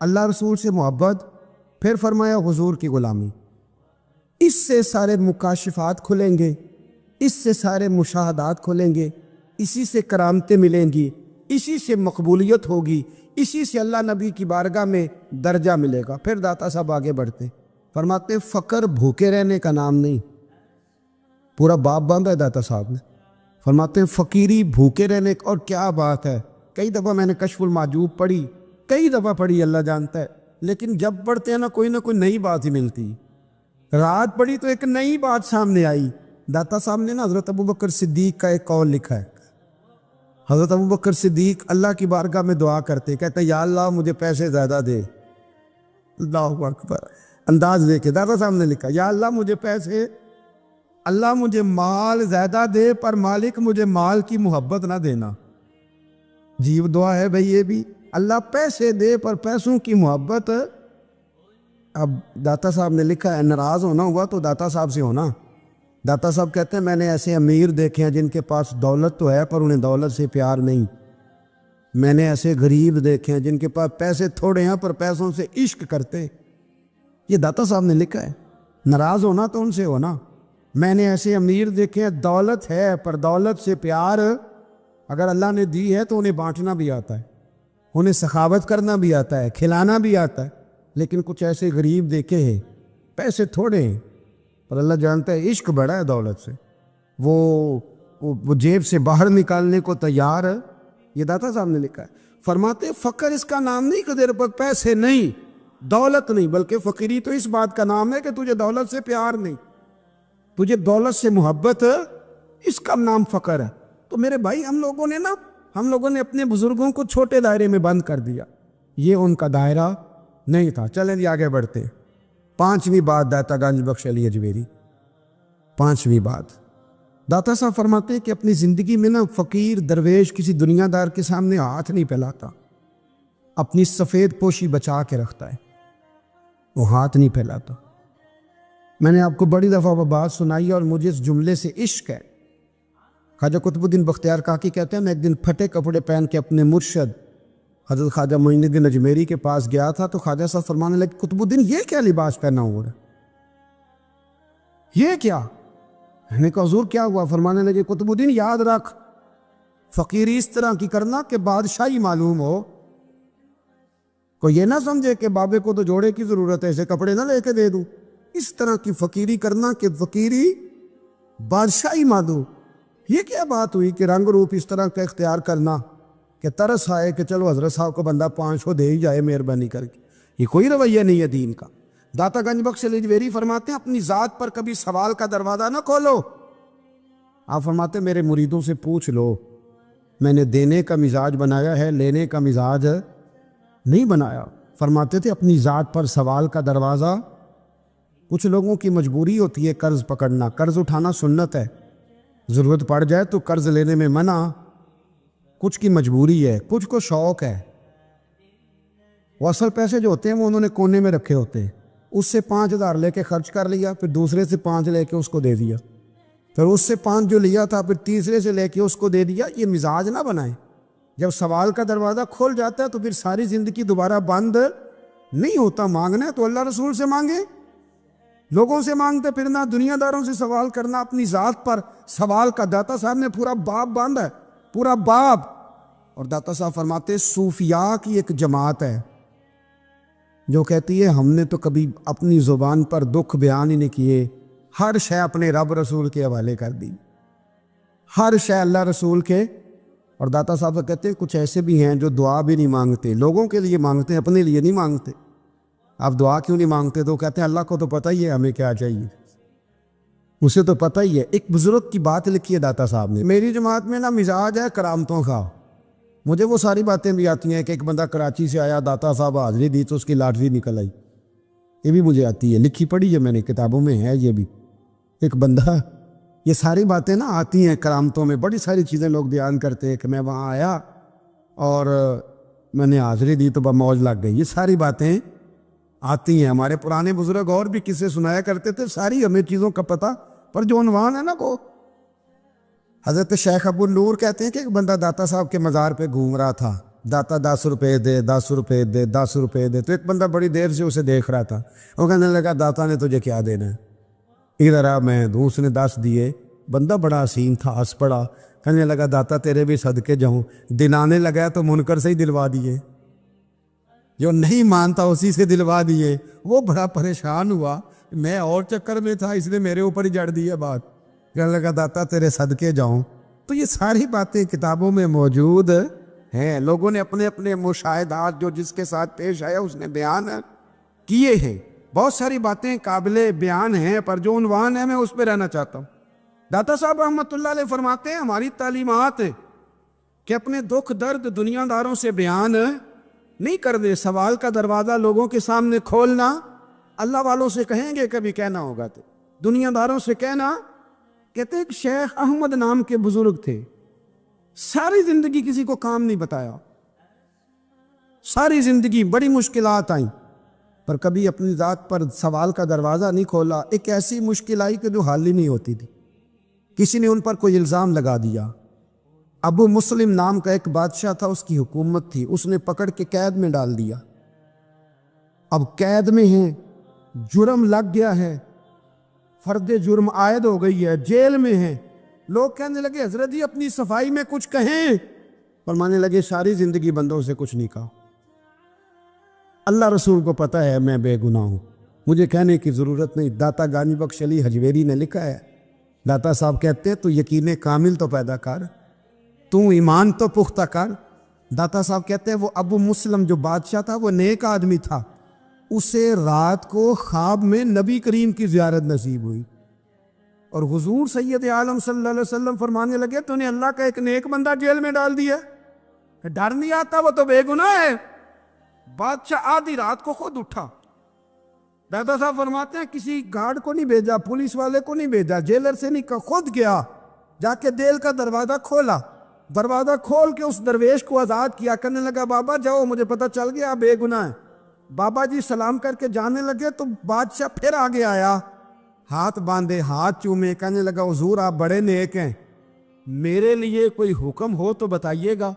اللہ رسول سے محبت، پھر فرمایا حضور کی غلامی۔ اس سے سارے مکاشفات کھلیں گے، اس سے سارے مشاہدات کھلیں گے، اسی سے کرامتیں ملیں گی، اسی سے مقبولیت ہوگی، اسی سے اللہ نبی کی بارگاہ میں درجہ ملے گا۔ پھر داتا صاحب آگے بڑھتے فرماتے ہیں فقر بھوکے رہنے کا نام نہیں، پورا باپ باندھا ہے داتا صاحب نے۔ فرماتے ہیں فقیری بھوکے رہنے کا، اور کیا بات ہے، کئی دفعہ میں نے کشف المحجوب پڑھی، کئی دفعہ پڑھی، اللہ جانتا ہے، لیکن جب پڑھتے ہیں نا کوئی نہ کوئی نئی بات ہی ملتی۔ رات پڑھی تو ایک نئی بات سامنے آئی۔ داتا صاحب نے نا حضرت ابوبکر صدیق کا ایک قول لکھا ہے۔ حضرت ابوبکر صدیق اللہ کی بارگاہ میں دعا کرتے، کہتے یا اللہ مجھے پیسے زیادہ دے۔ اللہ اکبر، انداز دیکھے داتا صاحب نے لکھا یا اللہ مجھے پیسے، اللہ مجھے مال زیادہ دے پر مالک مجھے مال کی محبت نہ دینا۔ عجیب دعا ہے بھئی یہ بھی، اللہ پیسے دے پر پیسوں کی محبت۔ اب داتا صاحب نے لکھا ہے ناراض ہونا ہوا تو داتا صاحب سے ہونا۔ داتا صاحب کہتے ہیں میں نے ایسے امیر دیکھے ہیں جن کے پاس دولت تو ہے پر انہیں دولت سے پیار نہیں، میں نے ایسے غریب دیکھے ہیں جن کے پاس پیسے تھوڑے ہیں پر پیسوں سے عشق کرتے۔ یہ داتا صاحب نے لکھا ہے، ناراض ہونا تو ان سے ہونا۔ میں نے ایسے امیر دیکھے ہیں دولت ہے پر دولت سے پیار، اگر اللہ نے دی ہے تو انہیں بانٹنا بھی آتا ہے، انہیں سخاوت کرنا بھی آتا ہے, کھلانا بھی آتا ہے, لیکن کچھ ایسے غریب دیکھے ہیں, پیسے تھوڑے ہیں, پر اللہ جانتا ہے عشق بڑا ہے دولت سے, وہ جیب سے باہر نکالنے کو تیار ہے. یہ داتا صاحب نے لکھا ہے. فرماتے فقر اس کا نام نہیں کہ تیرے پر پیسے نہیں, دولت نہیں, بلکہ فقیری تو اس بات کا نام ہے کہ تجھے دولت سے پیار نہیں, تجھے دولت سے محبت ہے, اس کا نام فقر ہے. تو میرے بھائی ہم لوگوں نے اپنے بزرگوں کو چھوٹے دائرے میں بند کر دیا, یہ ان کا دائرہ نہیں تھا. چلیں جی آگے بڑھتے. 5ویں بات داتا گنج بخش علی اجمیری. 5ویں بات داتا صاحب فرماتے ہیں کہ اپنی زندگی میں نا فقیر درویش کسی دنیا دار کے سامنے ہاتھ نہیں پھیلاتا, اپنی سفید پوشی بچا کے رکھتا ہے, وہ ہاتھ نہیں پھیلاتا. میں نے آپ کو بڑی دفعہ وہ بات سنائی اور مجھے اس جملے سے عشق ہے. خواجہ قطب الدین بختیار کاکی کہتے ہیں میں ایک دن پھٹے کپڑے پہن کے اپنے مرشد حضرت خواجہ معین الدین اجمیری کے پاس گیا تھا, تو خواجہ صاحب فرمانے لگے قطب الدین یہ کیا لباس پہنا ہوا ہے, یہ کیا؟ میں نے کہا حضور کیا ہوا؟ فرمانے لگے قطب الدین یاد رکھ, فقیری اس طرح کی کرنا کہ بادشاہی معلوم ہو, کوئی یہ نہ سمجھے کہ بابے کو تو جوڑے کی ضرورت ہے, ایسے کپڑے نہ لے کے دے دوں. اس طرح کی فقیری کرنا کہ فقیری بادشاہی معلوم. یہ کیا بات ہوئی کہ رنگ روپ اس طرح کا اختیار کرنا کہ ترس آئے کہ چلو حضرت صاحب کو بندہ 500 دے ہی جائے مہربانی کر کے. یہ کوئی رویہ نہیں ہے دین کا. داتا گنج بخش علی اجمیری فرماتے ہیں اپنی ذات پر کبھی سوال کا دروازہ نہ کھولو. آپ فرماتے ہیں میرے مریدوں سے پوچھ لو, میں نے دینے کا مزاج بنایا ہے, لینے کا مزاج نہیں بنایا. فرماتے تھے اپنی ذات پر سوال کا دروازہ, کچھ لوگوں کی مجبوری ہوتی ہے قرض پکڑنا, قرض اٹھانا سنت ہے, ضرورت پڑ جائے تو قرض لینے میں منع, کچھ کی مجبوری ہے, کچھ کو شوق ہے. وہ اصل پیسے جو ہوتے ہیں وہ انہوں نے کونے میں رکھے ہوتے ہیں, اس سے 5,000 لے کے خرچ کر لیا, پھر دوسرے سے 5 لے کے اس کو دے دیا, پھر اس سے 5 جو لیا تھا پھر تیسرے سے لے کے اس کو دے دیا. یہ مزاج نہ بنائیں. جب سوال کا دروازہ کھول جاتا ہے تو پھر ساری زندگی دوبارہ بند نہیں ہوتا. مانگنا ہے تو اللہ رسول سے مانگیں, لوگوں سے مانگتے پھرنا, دنیا داروں سے سوال کرنا, اپنی ذات پر سوال کا داتا صاحب نے پورا باب باندھا ہے, پورا باب. اور داتا صاحب فرماتے صوفیاء کی ایک جماعت ہے جو کہتی ہے ہم نے تو کبھی اپنی زبان پر دکھ بیان ہی نہیں کیے, ہر شے اپنے رب رسول کے حوالے کر دی, ہر شے اللہ رسول کے. اور داتا صاحب کہتے ہیں کچھ ایسے بھی ہیں جو دعا بھی نہیں مانگتے, لوگوں کے لیے مانگتے ہیں, اپنے لیے نہیں مانگتے. آپ دعا کیوں نہیں مانگتے؟ تو کہتے ہیں اللہ کو تو پتہ ہی ہے ہمیں کیا چاہیے, اسے تو پتہ ہی ہے. ایک بزرگ کی بات لکھی ہے داتا صاحب نے, میری جماعت میں نا مزاج ہے کرامتوں کا. مجھے وہ ساری باتیں بھی آتی ہیں کہ ایک بندہ کراچی سے آیا, داتا صاحب حاضری دی تو اس کی لاٹری نکل آئی, یہ بھی مجھے آتی ہے, لکھی پڑھی ہے میں نے, کتابوں میں ہے یہ بھی. ایک بندہ, یہ ساری باتیں نا آتی ہیں کرامتوں میں, بڑی ساری چیزیں لوگ بیان کرتے ہیں کہ میں وہاں آیا اور میں نے حاضری دی تو موج لگ گئی. یہ ساری باتیں آتی ہیں. ہمارے پرانے بزرگ اور بھی قصے سنایا کرتے تھے, ساری ہمیں چیزوں کا پتہ, پر جو عنوان ہے نا وہ. حضرت شیخ ابو النور کہتے ہیں کہ ایک بندہ داتا صاحب کے مزار پہ گھوم رہا تھا, داتا 10 روپے دے, 10 روپے دے, 10 روپے دے. تو ایک بندہ بڑی دیر سے اسے دیکھ رہا تھا, وہ کہنے لگا داتا نے تجھے کیا دینا ہے, ادھر آ میں دوں. اس نے 10 دیے. بندہ بڑا حسین تھا, ہنس پڑا, کہنے لگا داتا تیرے بھی صدقے جاؤں. دلانے لگا تو منکر سے ہی دلوا دیے, جو نہیں مانتا اسی سے دلوا دیے. وہ بڑا پریشان ہوا, میں اور چکر میں تھا, اس نے میرے اوپر ہی جڑ دی ہے بات. کہنے لگا داتا تیرے صدقے جاؤں. تو یہ ساری باتیں کتابوں میں موجود ہیں, لوگوں نے اپنے اپنے مشاہدات جو جس کے ساتھ پیش آیا اس نے بیان کیے ہیں. بہت ساری باتیں قابل بیان ہیں, پر جو عنوان ہے میں اس پہ رہنا چاہتا ہوں. داتا صاحب رحمۃ اللہ علیہ فرماتے ہیں ہماری تعلیمات کہ اپنے دکھ درد دنیا داروں سے بیان نہیں کر دے, سوال کا دروازہ لوگوں کے سامنے کھولنا. اللہ والوں سے کہیں گے کبھی کہنا ہوگا تو دنیا داروں سے کہنا. کہتے ایک شیخ احمد نام کے بزرگ تھے, ساری زندگی کسی کو کام نہیں بتایا, ساری زندگی بڑی مشکلات آئیں, پر کبھی اپنی ذات پر سوال کا دروازہ نہیں کھولا. ایک ایسی مشکل آئی کہ جو حل ہی نہیں ہوتی تھی, کسی نے ان پر کوئی الزام لگا دیا. ابو مسلم نام کا ایک بادشاہ تھا, اس کی حکومت تھی, اس نے پکڑ کے قید میں ڈال دیا. اب قید میں ہیں, جرم لگ گیا ہے, فرد جرم عائد ہو گئی ہے, جیل میں ہیں. لوگ کہنے لگے حضرت جی اپنی صفائی میں کچھ کہیں. فرمانے لگے ساری زندگی بندوں سے کچھ نہیں کہا، اللہ رسول کو پتہ ہے میں بے گناہ ہوں، مجھے کہنے کی ضرورت نہیں۔ داتا گانی بخش علی حجویری نے لکھا ہے، داتا صاحب کہتے ہیں تو یقین کامل تو پیدا کر، تو ایمان تو پختہ کر۔ داتا صاحب کہتے ہیں وہ ابو مسلم جو بادشاہ تھا وہ نیک آدمی تھا، اسے رات کو خواب میں نبی کریم کی زیارت نصیب ہوئی، اور حضور سید عالم صلی اللہ علیہ وسلم فرمانے لگے تو نے اللہ کا ایک نیک بندہ جیل میں ڈال دیا، ڈر نہیں آتا، وہ تو بے گناہ ہے۔ بادشاہ آدھی رات کو خود اٹھا۔ دادا صاحب فرماتے ہیں کسی گارڈ کو نہیں بھیجا، پولیس والے کو نہیں بھیجا، جیلر سے نہیں کہا، خود گیا، جا کے جیل کا دروازہ کھولا، دروازہ کھول کے اس درویش کو آزاد کیا، کہنے لگا بابا جاؤ، مجھے پتہ چل گیا آپ بے گناہ ہیں۔ بابا جی سلام کر کے جانے لگے تو بادشاہ پھر آگے آیا، ہاتھ باندھے، ہاتھ چومے، کہنے لگا حضور آپ بڑے نیک ہیں، میرے لیے کوئی حکم ہو تو بتائیے گا،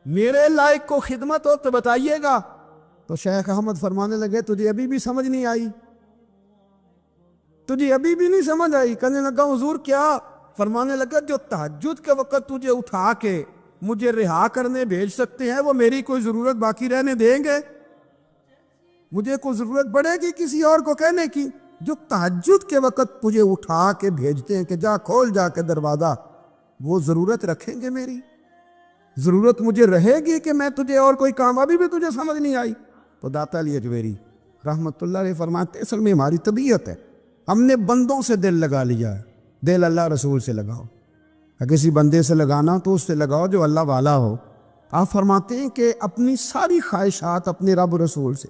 میرے لائق کو خدمت ہو تو بتائیے گا۔ تو شیخ احمد فرمانے لگے تجھے ابھی بھی سمجھ نہیں آئی، تجھے ابھی بھی نہیں سمجھ آئی؟ کہنے لگا حضور کیا؟ فرمانے لگا جو تہجد کے وقت تجھے اٹھا کے مجھے رہا کرنے بھیج سکتے ہیں وہ میری کوئی ضرورت باقی رہنے دیں گے؟ مجھے کوئی ضرورت پڑے گی کسی اور کو کہنے کی؟ جو تہجد کے وقت تجھے اٹھا کے بھیجتے ہیں کہ جا کھول جا کے دروازہ، وہ ضرورت رکھیں گے میری؟ ضرورت مجھے رہے گی کہ میں تجھے اور کوئی کام؟ ابھی بھی تجھے سمجھ نہیں آئی؟ تو داتا علی حجویری رحمت اللہ علیہ فرماتے ہیں اصل میں ہماری طبیعت ہے، ہم نے بندوں سے دل لگا لیا ہے، دل اللہ رسول سے لگاؤ، کسی بندے سے لگانا تو اس سے لگاؤ جو اللہ والا ہو۔ آپ فرماتے ہیں کہ اپنی ساری خواہشات اپنے رب رسول سے،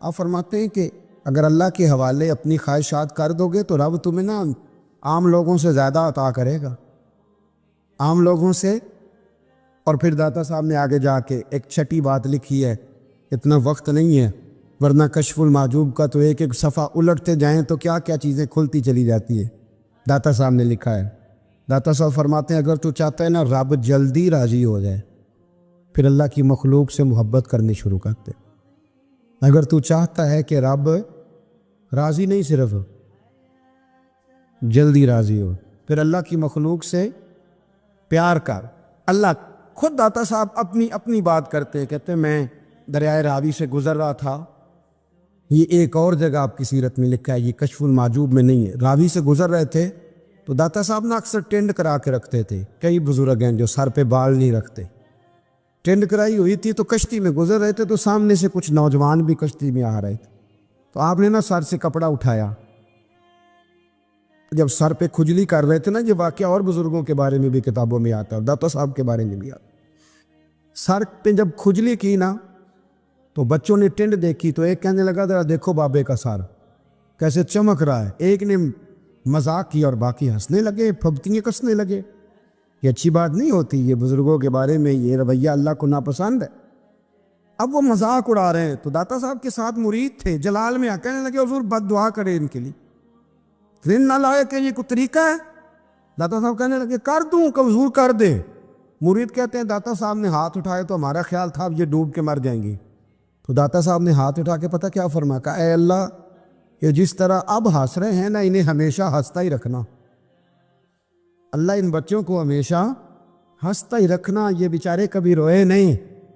آپ فرماتے ہیں کہ اگر اللہ کے حوالے اپنی خواہشات کر دو گے تو رب تمہیں نا عام لوگوں سے زیادہ عطا کرے گا، عام لوگوں سے۔ اور پھر داتا صاحب نے آگے جا کے ایک چھٹی بات لکھی ہے، اتنا وقت نہیں ہے ورنہ کشف المعجوب کا تو ایک ایک صفحہ الٹتے جائیں تو کیا کیا چیزیں کھلتی چلی جاتی ہے۔ داتا صاحب نے لکھا ہے، داتا صاحب فرماتے ہیں اگر تو چاہتا ہے نا رب جلدی راضی ہو جائے، پھر اللہ کی مخلوق سے محبت کرنی شروع کرتے۔ اگر تو چاہتا ہے کہ رب راضی نہیں صرف جلدی راضی ہو، پھر اللہ کی مخلوق سے پیار کر۔ اللہ خود داتا صاحب اپنی بات کرتے ہیں، کہتے ہیں میں دریائے راوی سے گزر رہا تھا، یہ ایک اور جگہ آپ کی سیرت میں لکھا ہے، یہ کشف المعجوب میں نہیں ہے، راوی سے گزر رہے تھے تو داتا صاحب نے اکثر ٹینڈ کرا کے رکھتے تھے، کئی بزرگ ہیں جو سر پہ بال نہیں رکھتے، ٹینڈ کرائی ہوئی تھی تو کشتی میں گزر رہے تھے تو سامنے سے کچھ نوجوان بھی کشتی میں آ رہے تھے، تو آپ نے نا سر سے کپڑا اٹھایا، جب سر پہ کھجلی کر رہے تھے نا، یہ واقعہ اور بزرگوں کے بارے میں بھی کتابوں میں آتا ہے، داتا صاحب کے بارے میں بھی آتا، سر پہ جب کھجلی کی نا تو بچوں نے ٹینڈ دیکھی تو ایک کہنے لگا ذرا دیکھو بابے کا سر کیسے چمک رہا ہے، ایک نے مذاق کیا اور باقی ہنسنے لگے، پھبتیاں کسنے لگے۔ یہ اچھی بات نہیں ہوتی، یہ بزرگوں کے بارے میں یہ رویہ اللہ کو ناپسند ہے۔ اب وہ مذاق اڑا رہے ہیں تو داتا صاحب کے ساتھ مرید تھے جلال میں کہنے لگے حضور بد دعا کرے ان کے لیے، دن نہ لائے کہ یہ کوئی طریقہ ہے؟ داتا صاحب کہنے لگے کر دوں کہ حضور کر دے۔ مرید کہتے ہیں داتا صاحب نے ہاتھ اٹھائے تو ہمارا خیال تھا اب یہ ڈوب کے مر جائیں گے، تو داتا صاحب نے ہاتھ اٹھا کے پتہ کیا فرمایا، کہا اے اللہ یہ جس طرح اب ہنس رہے ہیں نا انہیں ہمیشہ ہنستا ہی رکھنا، اللہ ان بچوں کو ہمیشہ ہنستا ہی رکھنا، یہ بیچارے کبھی روئے نہیں،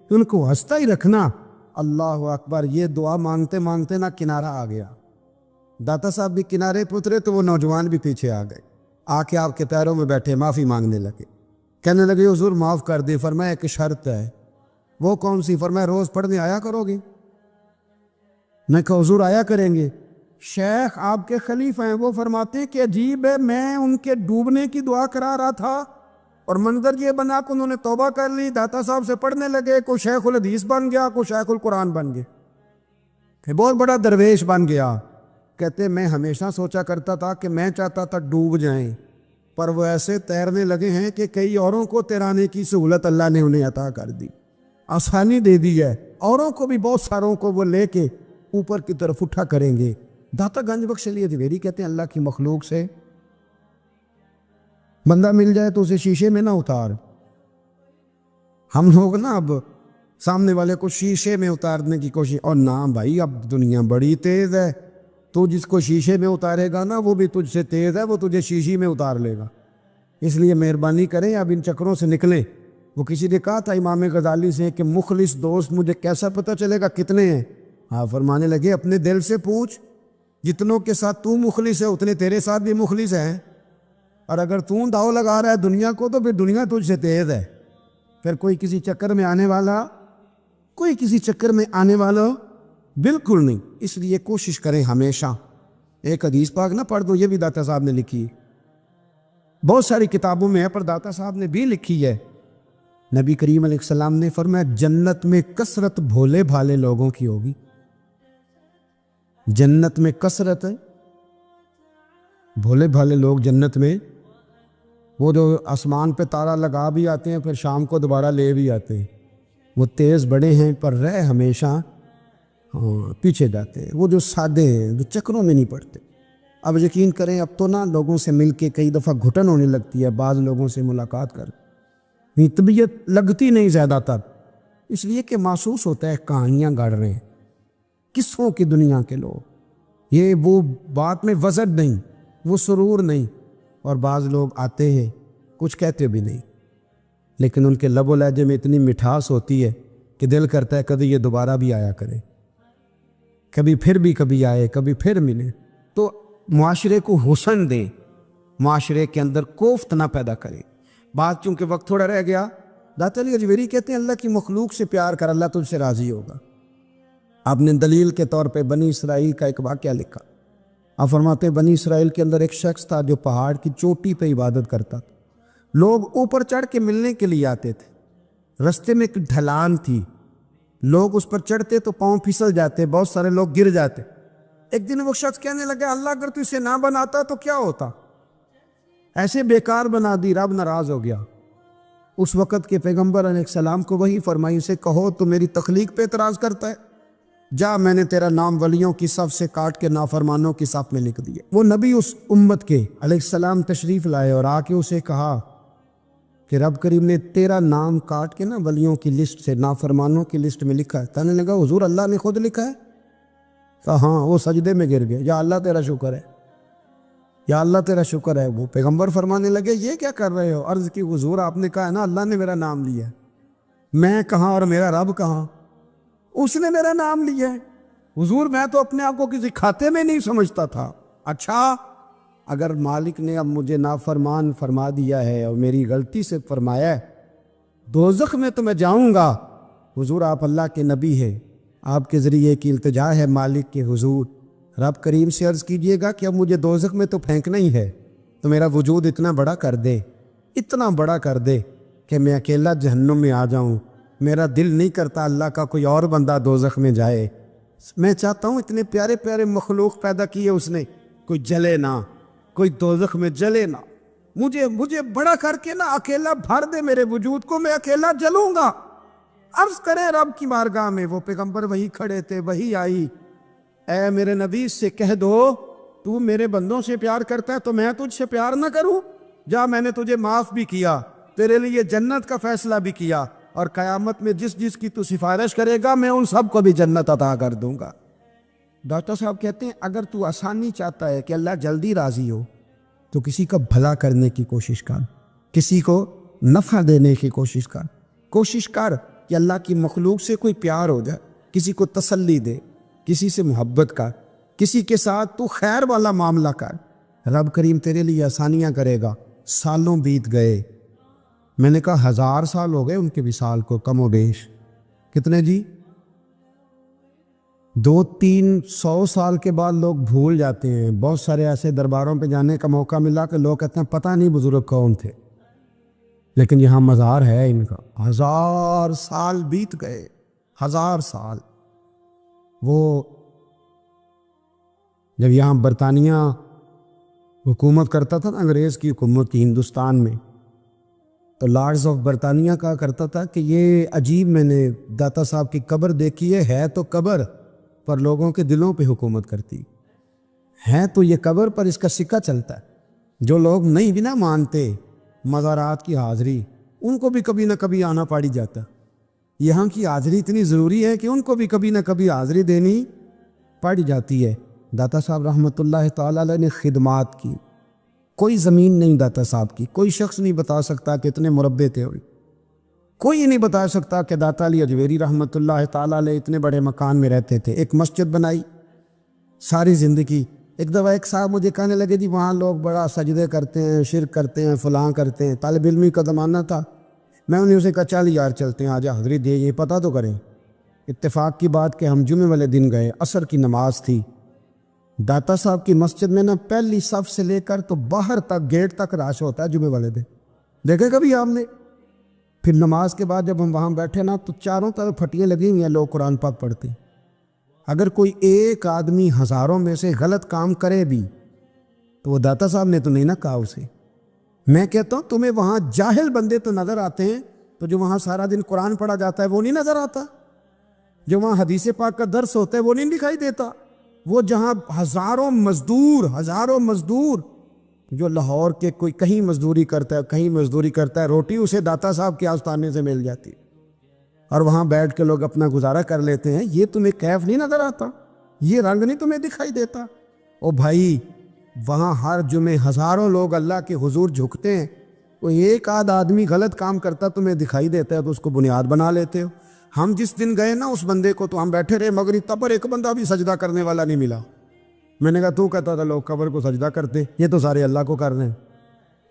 ان کو ہنستا ہی رکھنا۔ اللہ اکبر، یہ دعا مانگتے مانگتے نا کنارہ آ گیا، داتا صاحب بھی کنارے پہ اترے تو وہ نوجوان بھی پیچھے آ گئے، آ کے آپ کے پیروں میں بیٹھے معافی مانگنے لگے، کہنے لگے حضور معاف کر دے۔ فرمایا ایک شرط ہے، وہ کون سی؟ فرمایا روز پڑھنے آیا کرو گے؟ میں کہا حضور آیا کریں گے۔ شیخ آپ کے خلیفہ ہیں، وہ فرماتے ہیں کہ عجیب ہے، میں ان کے ڈوبنے کی دعا کرا رہا تھا اور منظر یہ بنا کہ انہوں نے توبہ کر لی، داتا صاحب سے پڑھنے لگے، کوئی شیخ الحدیث بن گیا، کوئی شیخ القرآن بن گیا، کہ بہت بڑا درویش بن گیا۔ کہتے میں ہمیشہ سوچا کرتا تھا کہ میں چاہتا تھا ڈوب جائیں، پر وہ ایسے تیرنے لگے ہیں کہ کئی اوروں کو تیرانے کی سہولت اللہ نے انہیں عطا کر دی، آسانی دے دی ہے، اوروں کو بھی بہت ساروں کو وہ لے کے اوپر کی طرف اٹھا کریں گے۔ داتا گنج بخش علی حجویری کہتے ہیں اللہ کی مخلوق سے بندہ مل جائے تو اسے شیشے میں نہ اتار۔ ہم لوگ نا اب سامنے والے کو شیشے میں اتارنے کی کوشش، اور نہ بھائی اب دنیا بڑی تیز ہے، تو جس کو شیشے میں اتارے گا نا وہ بھی تجھ سے تیز ہے، وہ تجھے شیشی میں اتار لے گا۔ اس لیے مہربانی کریں اب ان چکروں سے نکلیں، وہ کسی نے کہا تھا امام غزالی سے کہ مخلص دوست مجھے کیسا پتہ چلے گا کتنے ہیں؟ آپ فرمانے لگے اپنے دل سے پوچھ، جتنوں کے ساتھ تو مخلص ہے اتنے تیرے ساتھ بھی مخلص ہیں، اور اگر تو داؤ لگا رہا ہے دنیا کو تو پھر دنیا تجھ سے تیز ہے۔ پھر کوئی کسی چکر میں آنے والا بالکل نہیں۔ اس لیے کوشش کریں ہمیشہ، ایک حدیث پاک نہ پڑھ دو، یہ بھی داتا صاحب نے لکھی ہے، بہت ساری کتابوں میں ہے پر داتا صاحب نے بھی لکھی ہے۔ نبی کریم علیہ السلام نے فرمایا جنت میں کثرت بھولے بھالے لوگوں کی ہوگی، جنت میں کثرت ہے بھولے بھالے لوگ جنت میں، وہ جو آسمان پہ تارا لگا بھی آتے ہیں پھر شام کو دوبارہ لے بھی آتے ہیں، وہ تیز بڑے ہیں پر رہ ہمیشہ پیچھے جاتے ہیں، وہ جو سادے ہیں جو چکروں میں نہیں پڑتے۔ اب یقین کریں اب تو لوگوں سے مل کے کئی دفعہ گھٹن ہونے لگتی ہے، بعض لوگوں سے ملاقات کر طبیعت لگتی نہیں زیادہ تر، اس لیے کہ محسوس ہوتا ہے کہانیاں گڑھ رہے ہیں، قصوں کی دنیا کے لوگ، یہ وہ بات میں وزن نہیں، وہ سرور نہیں، اور بعض لوگ آتے ہیں کچھ کہتے بھی نہیں، لیکن ان کے لب و لہجے میں اتنی مٹھاس ہوتی ہے کہ دل کرتا ہے کبھی یہ دوبارہ بھی آیا کرے، کبھی آئے، کبھی پھر ملے۔ تو معاشرے کو حسن دیں، معاشرے کے اندر کوفت نہ پیدا کریں۔ بات چونکہ وقت تھوڑا رہ گیا، داتا علی اجویری کہتے ہیں اللہ کی مخلوق سے پیار کر، اللہ تجھ سے راضی ہوگا۔ آپ نے دلیل کے طور پہ بنی اسرائیل کا ایک واقعہ لکھا، آپ فرماتے ہیں بنی اسرائیل کے اندر ایک شخص تھا جو پہاڑ کی چوٹی پہ عبادت کرتا تھا، لوگ اوپر چڑھ کے ملنے کے لیے آتے تھے، رستے میں ایک ڈھلان تھی، لوگ اس پر چڑھتے تو پاؤں پھسل جاتے، بہت سارے لوگ گر جاتے۔ ایک دن وہ شخص کہنے لگا اللہ اگر تو اسے نہ بناتا تو کیا ہوتا، ایسے بیکار بنا دی، رب ناراض ہو گیا۔ اس وقت کے پیغمبر علیہ السلام کو وہی فرمائی اسے کہو تو میری تخلیق پہ اعتراض کرتا ہے، جا میں نے تیرا نام ولیوں کی صف سے کاٹ کے نافرمانوں کی صف میں لکھ دیا۔ وہ نبی اس امت کے علیہ السلام تشریف لائے اور آ کے اسے کہا کہ رب کریم نے تیرا نام کاٹ کے ولیوں کی لسٹ سے نافرمانوں کی لسٹ میں لکھا ہے۔ کہنے لگا حضور اللہ نے خود لکھا ہے؟ کہا ہاں۔ وہ سجدے میں گر گئے، یا اللہ تیرا شکر ہے، یا اللہ تیرا شکر ہے۔ وہ پیغمبر فرمانے لگے یہ کیا کر رہے ہو؟ عرض کی حضور آپ نے کہا ہے نا اللہ نے میرا نام لیا ہے، میں کہاں اور میرا رب کہاں؟ اس نے میرا نام لیا ہے حضور، میں تو اپنے آپ کو کسی کھاتے میں نہیں سمجھتا تھا۔ اچھا اگر مالک نے اب مجھے نافرمان فرما دیا ہے اور میری غلطی سے فرمایا ہے، دوزخ میں تو میں جاؤں گا۔ حضور آپ اللہ کے نبی ہے، آپ کے ذریعے کی التجا ہے مالک کے حضور، رب کریم سے عرض کیجئے گا کہ اب مجھے دوزخ میں تو پھینکنا ہی ہے، تو میرا وجود اتنا بڑا کر دے، اتنا بڑا کر دے کہ میں اکیلا جہنم میں آ جاؤں۔ میرا دل نہیں کرتا اللہ کا کوئی اور بندہ دوزخ میں جائے، میں چاہتا ہوں اتنے پیارے پیارے مخلوق پیدا کیے اس نے، کوئی جلے نہ، کوئی دوزخ میں جلے نہ، مجھے بڑا کر کے اکیلا بھر دے میرے وجود کو، میں اکیلا جلوں گا۔ عرض کریں رب کی بارگاہ میں، وہ پیغمبر وہی کھڑے تھے، وہی آئی، اے میرے نبی سے کہہ دو تو میرے بندوں سے پیار کرتا ہے تو میں تجھ سے پیار نہ کروں؟ جا میں نے تجھے معاف بھی کیا، تیرے لیے جنت کا فیصلہ بھی کیا، اور قیامت میں جس کی تو سفارش کرے گا میں ان سب کو بھی جنت عطا کر دوں گا۔ ڈاکٹر صاحب کہتے ہیں اگر تو آسانی چاہتا ہے کہ اللہ جلدی راضی ہو تو کسی کا بھلا کرنے کی کوشش کر، کسی کو نفع دینے کی کوشش کر کہ اللہ کی مخلوق سے کوئی پیار ہو جائے، کسی کو تسلی دے، کسی سے محبت کر، کسی کے ساتھ تو خیر والا معاملہ کر، رب کریم تیرے لیے آسانیاں کرے گا۔ سالوں بیت گئے، میں نے کہا 1000 سال ہو گئے ان کے وصال کو کم و بیش، کتنے جی؟ 200-300 سال کے بعد لوگ بھول جاتے ہیں۔ بہت سارے ایسے درباروں پہ جانے کا موقع ملا کہ لوگ کہتے ہیں پتہ نہیں بزرگ کون تھے، لیکن یہاں مزار ہے ان کا۔ 1000 سال بیت گئے، 1000 سال۔ وہ جب یہاں برطانیہ حکومت کرتا تھا انگریز کی حکومت کی ہندوستان میں، تو لارڈز آف برطانیہ کہا کرتا تھا کہ یہ عجیب، میں نے داتا صاحب کی قبر دیکھی ہے تو قبر پر لوگوں کے دلوں پہ حکومت کرتی ہے، تو یہ قبر پر اس کا سکہ چلتا ہے۔ جو لوگ نہیں بھی نہ مانتے مزارات کی حاضری، ان کو بھی کبھی نہ کبھی آنا پڑ جاتا۔ یہاں کی حاضری اتنی ضروری ہے کہ ان کو بھی کبھی نہ کبھی حاضری دینی پڑ جاتی ہے۔ داتا صاحب رحمۃ اللہ تعالی علیہ نے خدمات کی، کوئی زمین نہیں داتا صاحب کی، کوئی شخص نہیں بتا سکتا کہ اتنے مربع تھے، کوئی نہیں بتا سکتا کہ داتا علی اجویری رحمۃ اللہ تعالیٰ علیہ اتنے بڑے مکان میں رہتے تھے، ایک مسجد بنائی ساری زندگی۔ ایک دفعہ ایک صاحب مجھے کہنے لگے جی وہاں لوگ بڑا سجدے کرتے ہیں، شرک کرتے ہیں، فلاں کرتے ہیں، طالب علمی کا زمانہ تھا۔ میں انہیں اسے کہا چل یار چلتے ہیں، آجا حضری دے یہ پتہ تو کریں۔ اتفاق کی بات کہ ہم جمعے والے دن گئے، عصر کی نماز تھی۔ داتا صاحب کی مسجد میں نا پہلی صف سے لے کر تو باہر تک گیٹ تک رش ہوتا ہے جمعے والے دن، دیکھے کبھی آپ نے؟ پھر نماز کے بعد جب ہم وہاں بیٹھے نا تو چاروں طرف پھٹیاں لگی ہوئی ہیں، لوگ قرآن پاک پڑھتے ہیں۔ اگر کوئی ایک آدمی ہزاروں میں سے غلط کام کرے بھی تو وہ داتا صاحب نے تو نہیں نہ کہا اسے۔ میں کہتا ہوں تمہیں وہاں جاہل بندے تو نظر آتے ہیں، تو جو وہاں سارا دن قرآن پڑھا جاتا ہے وہ نہیں نظر آتا؟ جو وہاں حدیث پاک کا درس ہوتا ہے وہ نہیں دکھائی دیتا؟ وہ جہاں ہزاروں مزدور جو لاہور کے کوئی کہیں مزدوری کرتا ہے، کہیں مزدوری کرتا ہے، روٹی اسے داتا صاحب کے آستانے سے مل جاتی ہے، اور وہاں بیٹھ کے لوگ اپنا گزارا کر لیتے ہیں۔ یہ تمہیں کیف نہیں نظر آتا؟ یہ رنگ نہیں تمہیں دکھائی دیتا؟ او بھائی وہاں ہر جمعے ہزاروں لوگ اللہ کے حضور جھکتے ہیں، کوئی ایک آدھ آدمی غلط کام کرتا تمہیں دکھائی دیتا ہے تو اس کو بنیاد بنا لیتے ہو۔ ہم جس دن گئے نا اس بندے کو تو ہم بیٹھے رہے مگر تب پر ایک بندہ بھی سجدہ کرنے والا نہیں ملا۔ میں نے کہا تو کہتا تھا لوگ قبر کو سجدہ کرتے، یہ تو سارے اللہ کو کر رہے ہیں،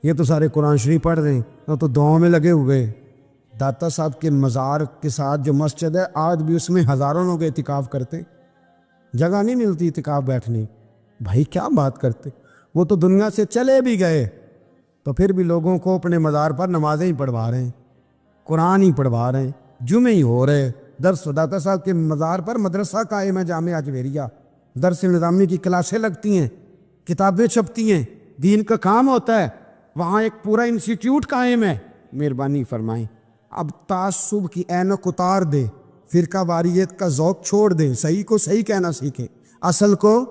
یہ تو سارے قرآن شریف پڑھ رہے ہیں، تو دعاؤں میں لگے ہوئے۔ داتا صاحب کے مزار کے ساتھ جو مسجد ہے آج بھی اس میں ہزاروں لوگ اعتکاف کرتے، جگہ نہیں ملتی اعتکاف بیٹھنے۔ بھائی کیا بات کرتے، وہ تو دنیا سے چلے بھی گئے تو پھر بھی لوگوں کو اپنے مزار پر نمازیں ہی پڑھوا رہے ہیں، قرآن ہی پڑھوا رہے ہیں، جمعے ہی ہو رہے درس۔ داتا صاحب کے مزار پر مدرسہ قائم ہے جامعہ اجویریہ، درس نظامی کی کلاسیں لگتی ہیں، کتابیں چھپتی ہیں، دین کا کام ہوتا ہے، وہاں ایک پورا انسٹیٹیوٹ قائم ہے۔ مہربانی فرمائیں اب تعصب کی اینک اتار دے، فرقہ واریت کا ذوق چھوڑ دے، صحیح کو صحیح کہنا سیکھے، اصل کو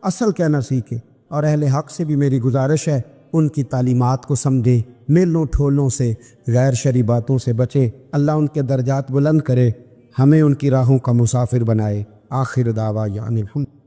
اصل کہنا سیکھے۔ اور اہل حق سے بھی میری گزارش ہے ان کی تعلیمات کو سمجھے، میلوں ٹھولوں سے، غیر شرعی باتوں سے بچے، اللہ ان کے درجات بلند کرے، ہمیں ان کی راہوں کا مسافر بنائے۔ آخر دعویٰ یعنی الحمد۔